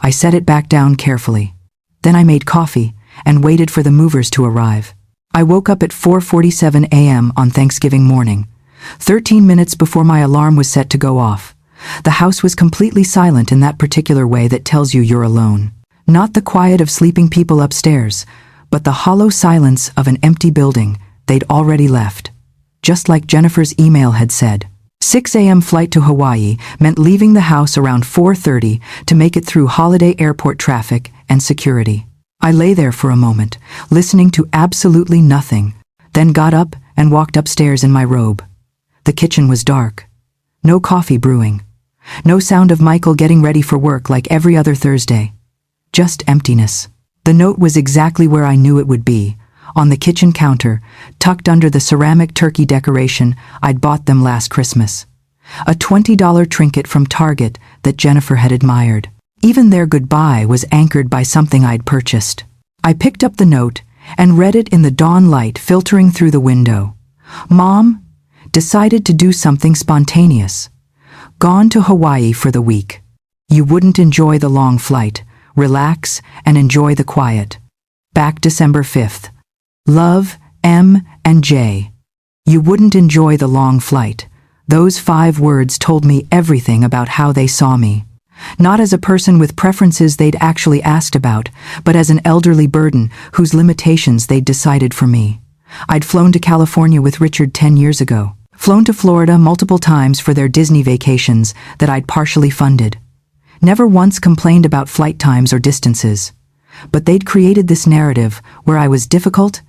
I set it back down carefully. Then I made coffee and waited for the movers to arrive. I woke up at 4:47 a.m. on Thanksgiving morning, 13 minutes before my alarm was set to go off. The house was completely silent in that particular way that tells you you're alone. Not the quiet of sleeping people upstairs, but the hollow silence of an empty building they'd already left. Just like Jennifer's email had said. 6 a.m. flight to Hawaii meant leaving the house around 4:30 to make it through holiday airport traffic and security. I lay there for a moment, listening to absolutely nothing, then got up and walked upstairs in my robe. The kitchen was dark. No coffee brewing. No sound of Michael getting ready for work like every other Thursday. Just emptiness. The note was exactly where I knew it would be, on the kitchen counter, tucked under the ceramic turkey decoration I'd bought them last Christmas. A $20 trinket from Target that Jennifer had admired. Even their goodbye was anchored by something I'd purchased. I picked up the note and read it in the dawn light filtering through the window. Mom, decided to do something spontaneous. Gone to Hawaii for the week. You wouldn't enjoy the long flight. Relax and enjoy the quiet. Back December 5th. Love, M and J. You wouldn't enjoy the long flight. Those 5 words told me everything about how they saw me. Not as a person with preferences they'd actually asked about, but as an elderly burden whose limitations they'd decided for me. I'd flown to California with Richard 10 years ago. Flown to Florida multiple times for their Disney vacations that I'd partially funded. Never once complained about flight times or distances. But they'd created this narrative where I was difficult,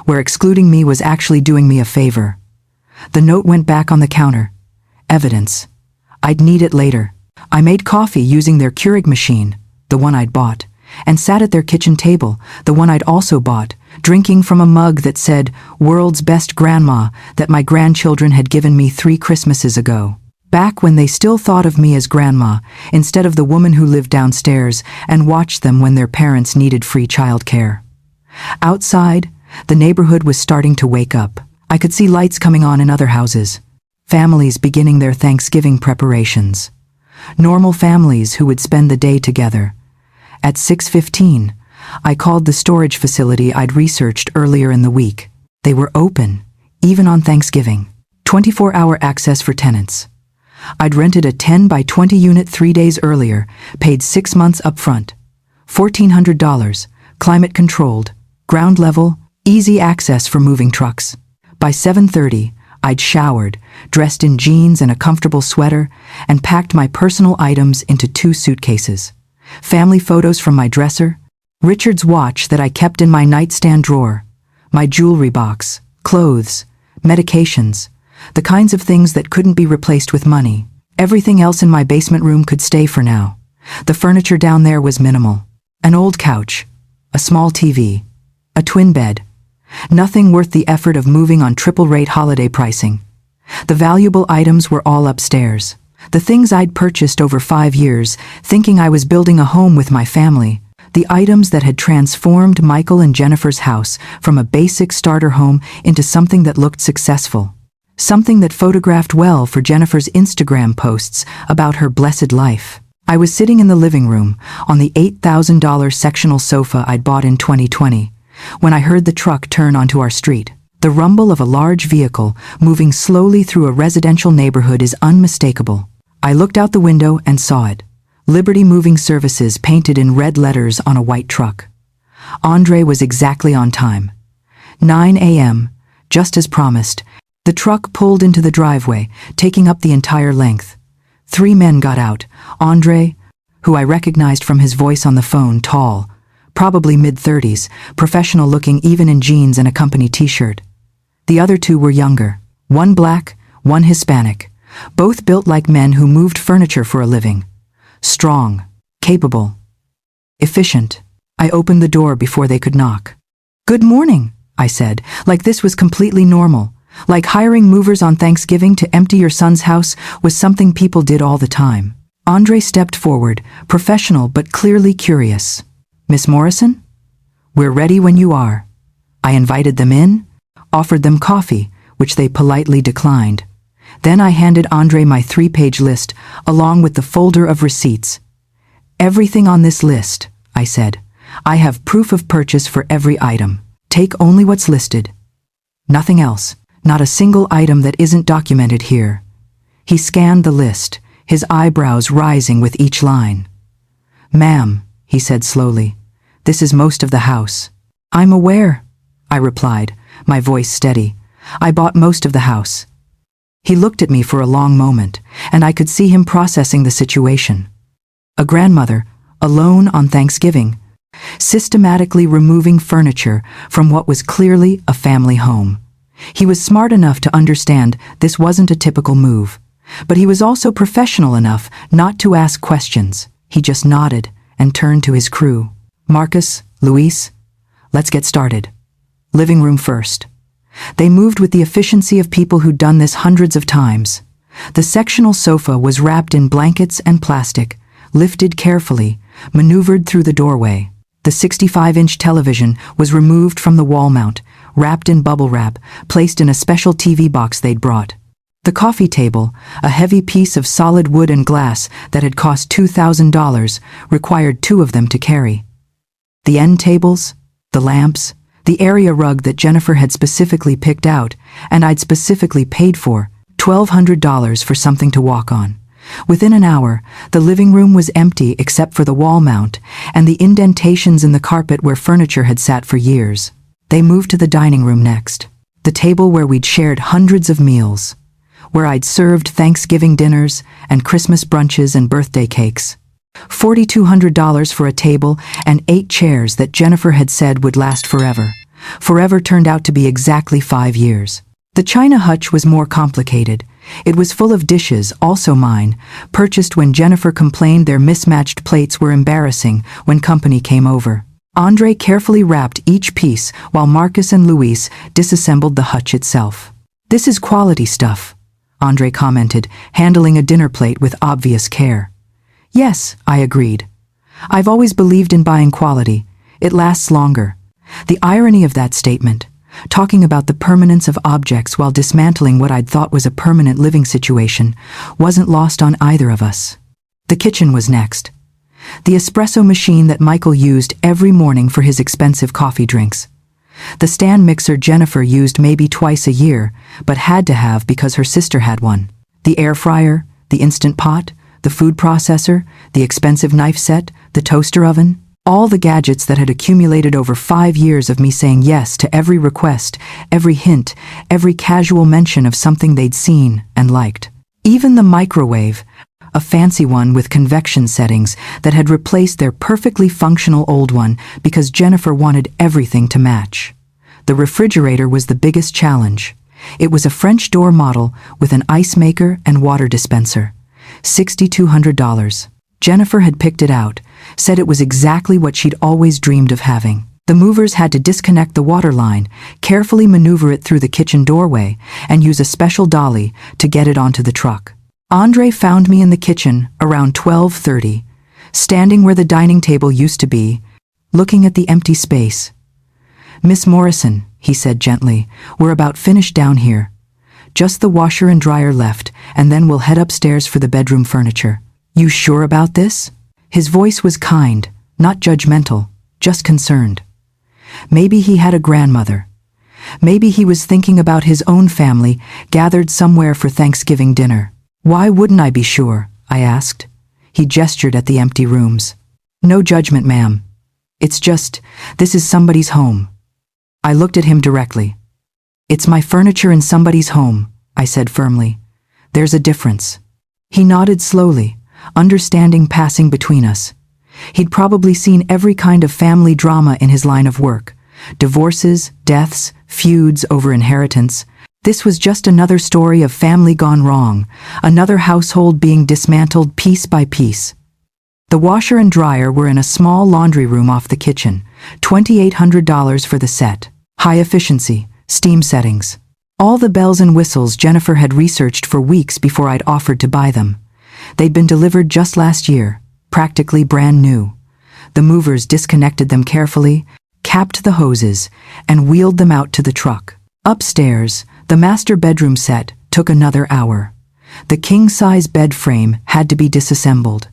where excluding me was actually doing me a favor. The note went back on the counter. Evidence. I'd need it later. I made coffee using their Keurig machine, the one I'd bought, and sat at their kitchen table, the one I'd also bought, drinking from a mug that said, "World's Best Grandma," that my grandchildren had given me 3 Christmases ago. Back when they still thought of me as grandma, instead of the woman who lived downstairs and watched them when their parents needed free childcare. Outside, the neighborhood was starting to wake up. I could see lights coming on in other houses. Families beginning their Thanksgiving preparations. Normal families who would spend the day together. At 6:15, I called the storage facility I'd researched earlier in the week. They were open, even on Thanksgiving. 24-hour access for tenants. I'd rented a 10 by 20 unit 3 days earlier, paid 6 months up front. $1,400, climate controlled, ground level, easy access for moving trucks. By 7:30, I'd showered, dressed in jeans and a comfortable sweater, and packed my personal items into 2 suitcases. Family photos from my dresser, Richard's watch that I kept in my nightstand drawer, my jewelry box, clothes, medications, the kinds of things that couldn't be replaced with money. Everything else in my basement room could stay for now. The furniture down there was minimal. An old couch, a small TV, a twin bed, Nothing worth the effort of moving on triple-rate holiday pricing. The valuable items were all upstairs. The things I'd purchased over 5 years, thinking I was building a home with my family. The items that had transformed Michael and Jennifer's house from a basic starter home into something that looked successful. Something that photographed well for Jennifer's Instagram posts about her blessed life. I was sitting in the living room, on the $8,000 sectional sofa I'd bought in 2020, when I heard the truck turn onto our street. The rumble of a large vehicle moving slowly through a residential neighborhood is unmistakable. I looked out the window and saw it. Liberty Moving Services painted in red letters on a white truck. Andre was exactly on time. 9 a.m., just as promised. The truck pulled into the driveway, taking up the entire length. 3 men got out. Andre, who I recognized from his voice on the phone, tall, probably mid-30s, professional-looking even in jeans and a company t-shirt. The other 2 were younger. One black, one Hispanic. Both built like men who moved furniture for a living. Strong, capable, efficient. I opened the door before they could knock. "Good morning," I said, like this was completely normal. Like hiring movers on Thanksgiving to empty your son's house was something people did all the time. Andre stepped forward, professional but clearly curious. "Miss Morrison? We're ready when you are." I invited them in, offered them coffee, which they politely declined. Then I handed Andre my 3-page list, along with the folder of receipts. "Everything on this list," I said. "I have proof of purchase for every item. Take only what's listed. Nothing else, not a single item that isn't documented here." He scanned the list, his eyebrows rising with each line. "Ma'am," he said slowly, "this is most of the house." "I'm aware," I replied, my voice steady. "I bought most of the house." He looked at me for a long moment, and I could see him processing the situation. A grandmother, alone on Thanksgiving, systematically removing furniture from what was clearly a family home. He was smart enough to understand this wasn't a typical move, but he was also professional enough not to ask questions. He just nodded and turned to his crew. "Marcus, Luis, let's get started. Living room first." They moved with the efficiency of people who'd done this hundreds of times. The sectional sofa was wrapped in blankets and plastic, lifted carefully, maneuvered through the doorway. The 65-inch television was removed from the wall mount, wrapped in bubble wrap, placed in a special TV box they'd brought. The coffee table, a heavy piece of solid wood and glass that had cost $2,000, required 2 of them to carry. The end tables, the lamps, the area rug that Jennifer had specifically picked out, and I'd specifically paid for, $1,200 for something to walk on. Within an hour, the living room was empty except for the wall mount and the indentations in the carpet where furniture had sat for years. They moved to the dining room next, the table where we'd shared hundreds of meals, where I'd served Thanksgiving dinners and Christmas brunches and birthday cakes. $4,200 for a table and 8 chairs that Jennifer had said would last forever. Forever turned out to be exactly 5 years. The china hutch was more complicated. It was full of dishes, also mine, purchased when Jennifer complained their mismatched plates were embarrassing when company came over. Andre carefully wrapped each piece while Marcus and Luis disassembled the hutch itself. "This is quality stuff," Andre commented, handling a dinner plate with obvious care. "Yes," I agreed. "I've always believed in buying quality. It lasts longer." The irony of that statement, talking about the permanence of objects while dismantling what I'd thought was a permanent living situation, wasn't lost on either of us. The kitchen was next. The espresso machine that Michael used every morning for his expensive coffee drinks. The stand mixer Jennifer used maybe twice a year, but had to have because her sister had one. The air fryer, the instant pot, the food processor, the expensive knife set, the toaster oven, all the gadgets that had accumulated over 5 years of me saying yes to every request, every hint, every casual mention of something they'd seen and liked. Even the microwave, a fancy one with convection settings that had replaced their perfectly functional old one because Jennifer wanted everything to match. The refrigerator was the biggest challenge. It was a French door model with an ice maker and water dispenser. $6,200. Jennifer had picked it out, said it was exactly what she'd always dreamed of having. The movers had to disconnect the water line, carefully maneuver it through the kitchen doorway, and use a special dolly to get it onto the truck. Andre found me in the kitchen around 12:30, standing where the dining table used to be, looking at the empty space. "Miss Morrison," he said gently, "we're about finished down here. Just the washer and dryer left, and then we'll head upstairs for the bedroom furniture. You sure about this?" His voice was kind, not judgmental, just concerned. Maybe he had a grandmother. Maybe he was thinking about his own family gathered somewhere for Thanksgiving dinner. "Why wouldn't I be sure?" I asked. He gestured at the empty rooms. "No judgment, ma'am. It's just, this is somebody's home." I looked at him directly. "It's my furniture in somebody's home," I said firmly. "There's a difference." He nodded slowly, understanding passing between us. He'd probably seen every kind of family drama in his line of work. Divorces, deaths, feuds over inheritance. This was just another story of family gone wrong, another household being dismantled piece by piece. The washer and dryer were in a small laundry room off the kitchen, $2,800 for the set. High efficiency, steam settings. All the bells and whistles Jennifer had researched for weeks before I'd offered to buy them. They'd been delivered just last year, practically brand new. The movers disconnected them carefully, capped the hoses, and wheeled them out to the truck. Upstairs, the master bedroom set took another hour. The king-size bed frame had to be disassembled.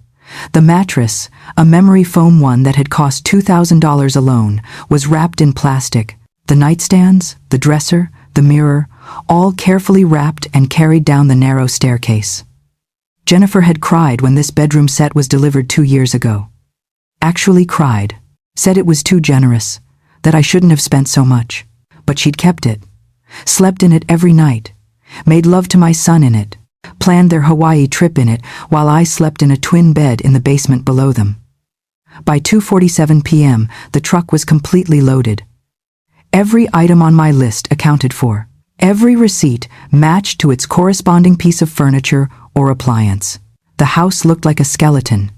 The mattress, a memory foam one that had cost $2,000 alone, was wrapped in plastic. The nightstands, the dresser, the mirror, all carefully wrapped and carried down the narrow staircase. Jennifer had cried when this bedroom set was delivered 2 years ago. Actually cried. Said it was too generous, that I shouldn't have spent so much. But she'd kept it. Slept in it every night. Made love to my son in it. Planned their Hawaii trip in it while I slept in a twin bed in the basement below them. By 2:47 p.m., the truck was completely loaded. Every item on my list accounted for. Every receipt matched to its corresponding piece of furniture or appliance. The house looked like a skeleton.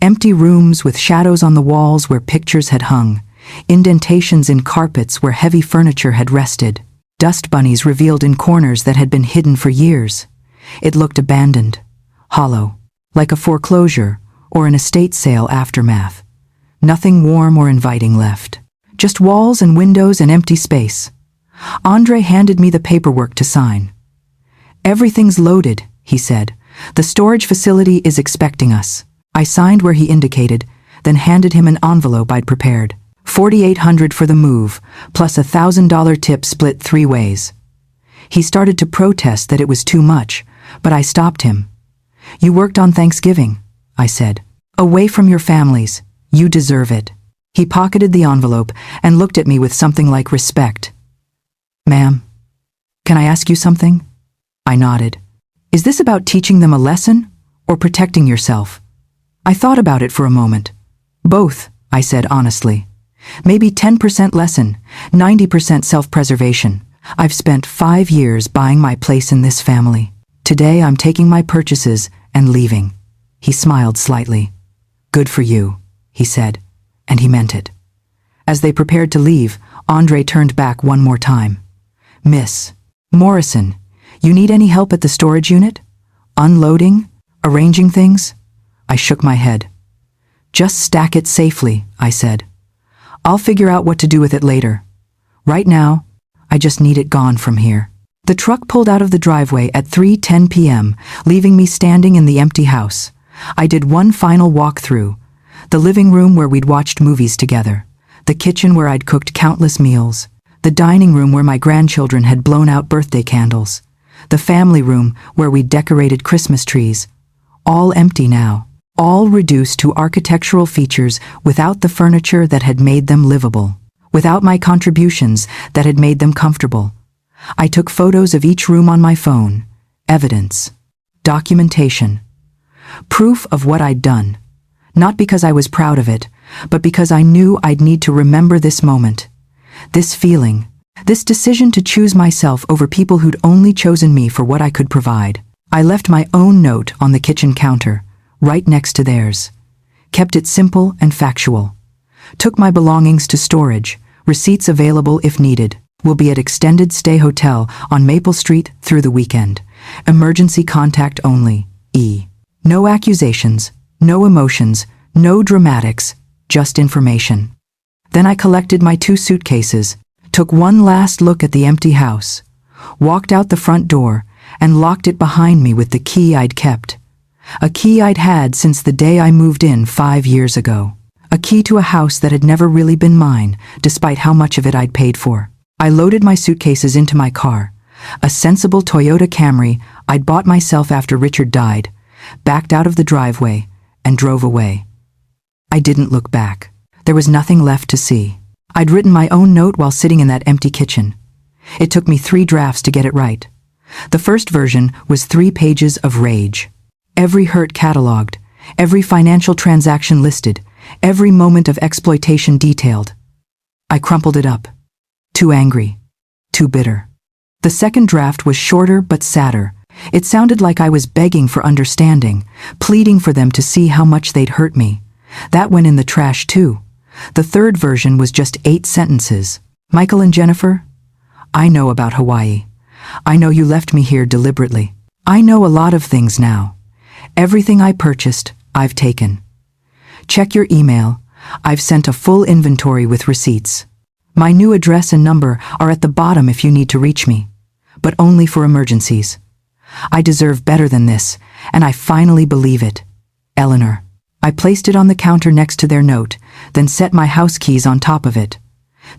Empty rooms with shadows on the walls where pictures had hung. Indentations in carpets where heavy furniture had rested. Dust bunnies revealed in corners that had been hidden for years. It looked abandoned, hollow, like a foreclosure or an estate sale aftermath. Nothing warm or inviting left. Just walls and windows and empty space. Andre handed me the paperwork to sign. "Everything's loaded," he said. "The storage facility is expecting us." I signed where he indicated, then handed him an envelope I'd prepared. $4,800 for the move, plus a $1,000 tip split 3 ways. He started to protest that it was too much, but I stopped him. "You worked on Thanksgiving," I said. "Away from your families. You deserve it." He pocketed the envelope and looked at me with something like respect. "Ma'am, can I ask you something?" I nodded. "Is this about teaching them a lesson or protecting yourself?" I thought about it for a moment. "Both," I said honestly. "Maybe 10% lesson, 90% self-preservation. I've spent 5 years buying my place in this family. Today I'm taking my purchases and leaving." He smiled slightly. "Good for you," he said, and he meant it. As they prepared to leave, Andre turned back one more time. "Miss Morrison, you need any help at the storage unit? Unloading? Arranging things?" I shook my head. "Just stack it safely," I said. "I'll figure out what to do with it later. Right now, I just need it gone from here." The truck pulled out of the driveway at 3:10 p.m., leaving me standing in the empty house. I did one final walk through. The living room where we'd watched movies together. The kitchen where I'd cooked countless meals. The dining room where my grandchildren had blown out birthday candles. The family room where we'd decorated Christmas trees. All empty now. All reduced to architectural features without the furniture that had made them livable. Without my contributions that had made them comfortable. I took photos of each room on my phone. Evidence. Documentation. Proof of what I'd done. Not because I was proud of it, but because I knew I'd need to remember this moment. This feeling. This decision to choose myself over people who'd only chosen me for what I could provide. I left my own note on the kitchen counter, right next to theirs. Kept it simple and factual. Took my belongings to storage. Receipts available if needed. Will be at extended stay hotel on Maple Street through the weekend. Emergency contact only. E. No accusations, no emotions, no dramatics, just information. Then I collected my 2 suitcases, took one last look at the empty house, walked out the front door, and locked it behind me with the key I'd kept. A key I'd had since the day I moved in 5 years ago. A key to a house that had never really been mine, despite how much of it I'd paid for. I loaded my suitcases into my car, a sensible Toyota Camry I'd bought myself after Richard died, backed out of the driveway, and drove away. I didn't look back. There was nothing left to see. I'd written my own note while sitting in that empty kitchen. It took me 3 drafts to get it right. The first version was 3 pages of rage. Every hurt cataloged, every financial transaction listed, every moment of exploitation detailed. I crumpled it up. Too angry. Too bitter. The second draft was shorter but sadder. It sounded like I was begging for understanding, pleading for them to see how much they'd hurt me. That went in the trash too. The third version was just 8 sentences. Michael and Jennifer, I know about Hawaii. I know you left me here deliberately. I know a lot of things now. Everything I purchased, I've taken. Check your email. I've sent a full inventory with receipts. My new address and number are at the bottom if you need to reach me, but only for emergencies. I deserve better than this, and I finally believe it. Eleanor. I placed it on the counter next to their note, then set my house keys on top of it.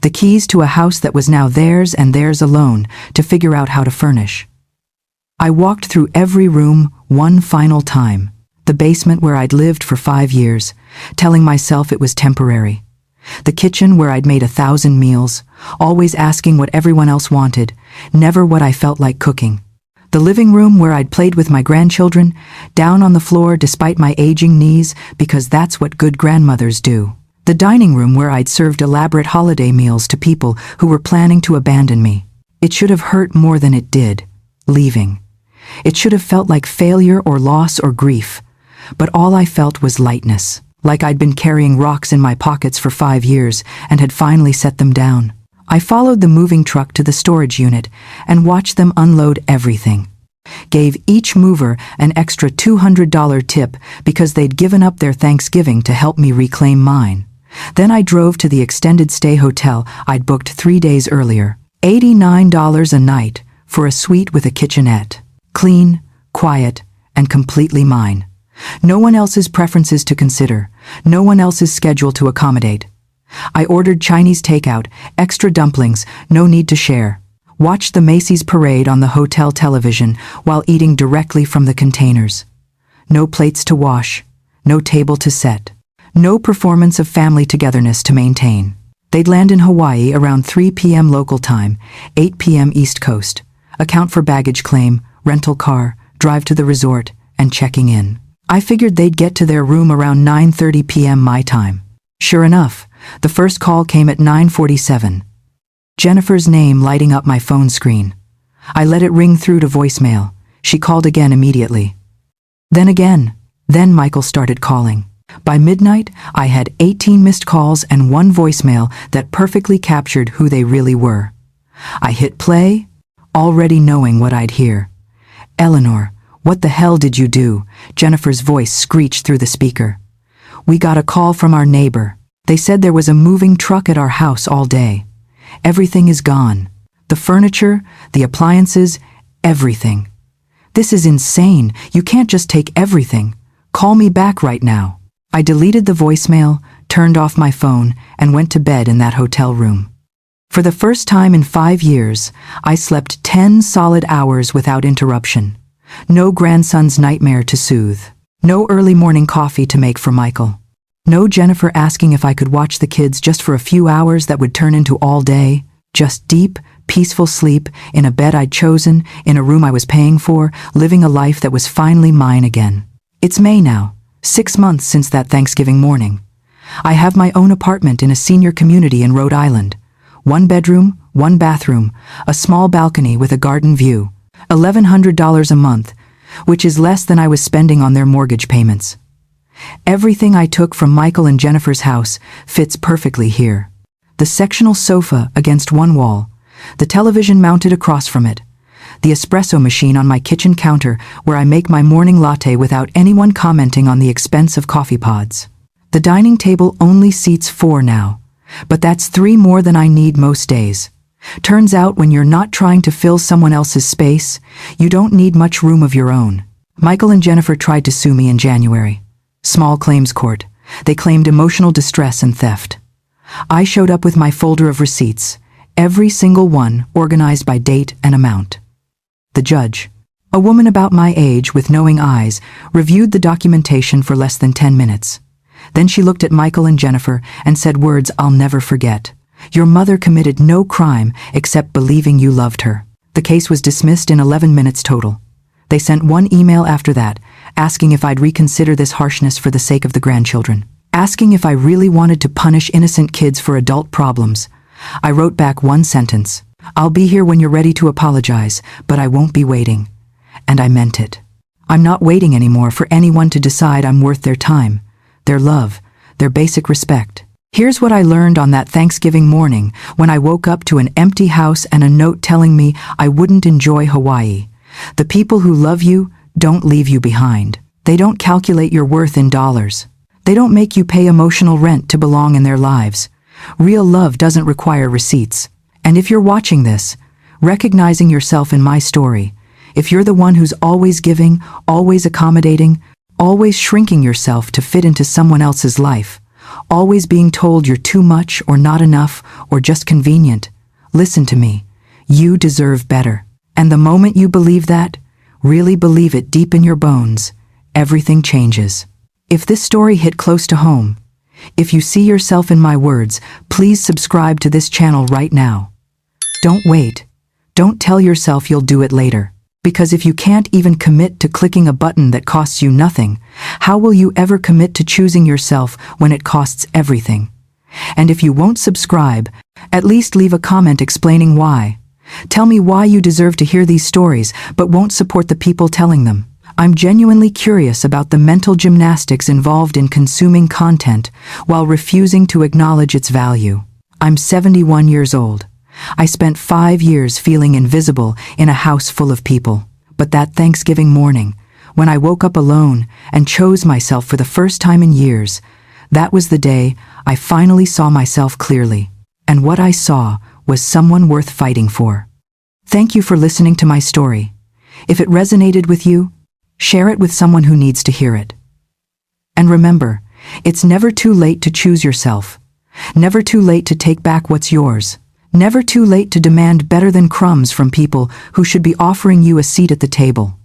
The keys to a house that was now theirs and theirs alone to figure out how to furnish. I walked through every room one final time, the basement where I'd lived for 5 years, telling myself it was temporary. The kitchen where I'd made 1,000 meals, always asking what everyone else wanted, never what I felt like cooking. The living room where I'd played with my grandchildren, down on the floor despite my aging knees because that's what good grandmothers do. The dining room where I'd served elaborate holiday meals to people who were planning to abandon me. It should have hurt more than it did, leaving. It should have felt like failure or loss or grief, but all I felt was lightness, like I'd been carrying rocks in my pockets for 5 years and had finally set them down. I followed the moving truck to the storage unit and watched them unload everything. Gave each mover an extra $200 tip because they'd given up their Thanksgiving to help me reclaim mine. Then I drove to the extended stay hotel I'd booked 3 days earlier. $89 a night for a suite with a kitchenette. Clean, quiet, and completely mine. No one else's preferences to consider, no one else's schedule to accommodate. I ordered Chinese takeout, extra dumplings, no need to share. Watched the Macy's parade on the hotel television while eating directly from the containers. No plates to wash, no table to set, no performance of family togetherness to maintain. They'd land in Hawaii around 3 p.m. local time, 8 p.m. East Coast. Account for baggage claim, rental car, drive to the resort, and checking in. I figured they'd get to their room around 9:30 p.m. my time. Sure enough, the first call came at 9:47. Jennifer's name lighting up my phone screen. I let it ring through to voicemail. She called again immediately. Then again. Then Michael started calling. By midnight, I had 18 missed calls and 1 voicemail that perfectly captured who they really were. I hit play, already knowing what I'd hear. Eleanor, what the hell did you do? Jennifer's voice screeched through the speaker. We got a call from our neighbor. They said there was a moving truck at our house all day. Everything is gone. The furniture, the appliances, everything. This is insane. You can't just take everything. Call me back right now. I deleted the voicemail, turned off my phone, and went to bed in that hotel room. For the first time in 5 years, I slept 10 solid hours without interruption. No grandson's nightmare to soothe. No early morning coffee to make for Michael. No Jennifer asking if I could watch the kids just for a few hours that would turn into all day. Just deep, peaceful sleep in a bed I'd chosen, in a room I was paying for, living a life that was finally mine again. It's May now, 6 months since that Thanksgiving morning. I have my own apartment in a senior community in Rhode Island. 1 bedroom, 1 bathroom, a small balcony with a garden view. $1,100 a month, which is less than I was spending on their mortgage payments. Everything I took from Michael and Jennifer's house fits perfectly here. The sectional sofa against one wall, the television mounted across from it, the espresso machine on my kitchen counter where I make my morning latte without anyone commenting on the expense of coffee pods. The dining table only seats 4 now, but that's 3 more than I need most days. Turns out when you're not trying to fill someone else's space, you don't need much room of your own. Michael and Jennifer tried to sue me in January. Small claims court. They claimed emotional distress and theft. I showed up with my folder of receipts, every single one organized by date and amount. The judge, a woman about my age with knowing eyes, reviewed the documentation for less than 10 minutes. Then she looked at Michael and Jennifer and said words I'll never forget. Your mother committed no crime except believing you loved her. The case was dismissed in 11 minutes total. They sent one email after that, asking if I'd reconsider this harshness for the sake of the grandchildren. Asking if I really wanted to punish innocent kids for adult problems. I wrote back one sentence. I'll be here when you're ready to apologize, but I won't be waiting. And I meant it. I'm not waiting anymore for anyone to decide I'm worth their time, their love, their basic respect. Here's what I learned on that Thanksgiving morning when I woke up to an empty house and a note telling me I wouldn't enjoy Hawaii. The people who love you don't leave you behind. They don't calculate your worth in dollars. They don't make you pay emotional rent to belong in their lives. Real love doesn't require receipts. And if you're watching this, recognizing yourself in my story, if you're the one who's always giving, always accommodating, always shrinking yourself to fit into someone else's life, always being told you're too much or not enough or just convenient, listen to me. You deserve better. And the moment you believe that, really believe it deep in your bones, everything changes. If this story hit close to home, if you see yourself in my words, please subscribe to this channel right now. Don't wait. Don't tell yourself you'll do it later. Because if you can't even commit to clicking a button that costs you nothing, how will you ever commit to choosing yourself when it costs everything? And if you won't subscribe, at least leave a comment explaining why. Tell me why you deserve to hear these stories but won't support the people telling them. I'm genuinely curious about the mental gymnastics involved in consuming content while refusing to acknowledge its value. I'm 71 years old. I spent 5 years feeling invisible in a house full of people. But that Thanksgiving morning, when I woke up alone and chose myself for the first time in years, that was the day I finally saw myself clearly. And what I saw was someone worth fighting for. Thank you for listening to my story. If it resonated with you, share it with someone who needs to hear it. And remember, it's never too late to choose yourself. Never too late to take back what's yours. Never too late to demand better than crumbs from people who should be offering you a seat at the table.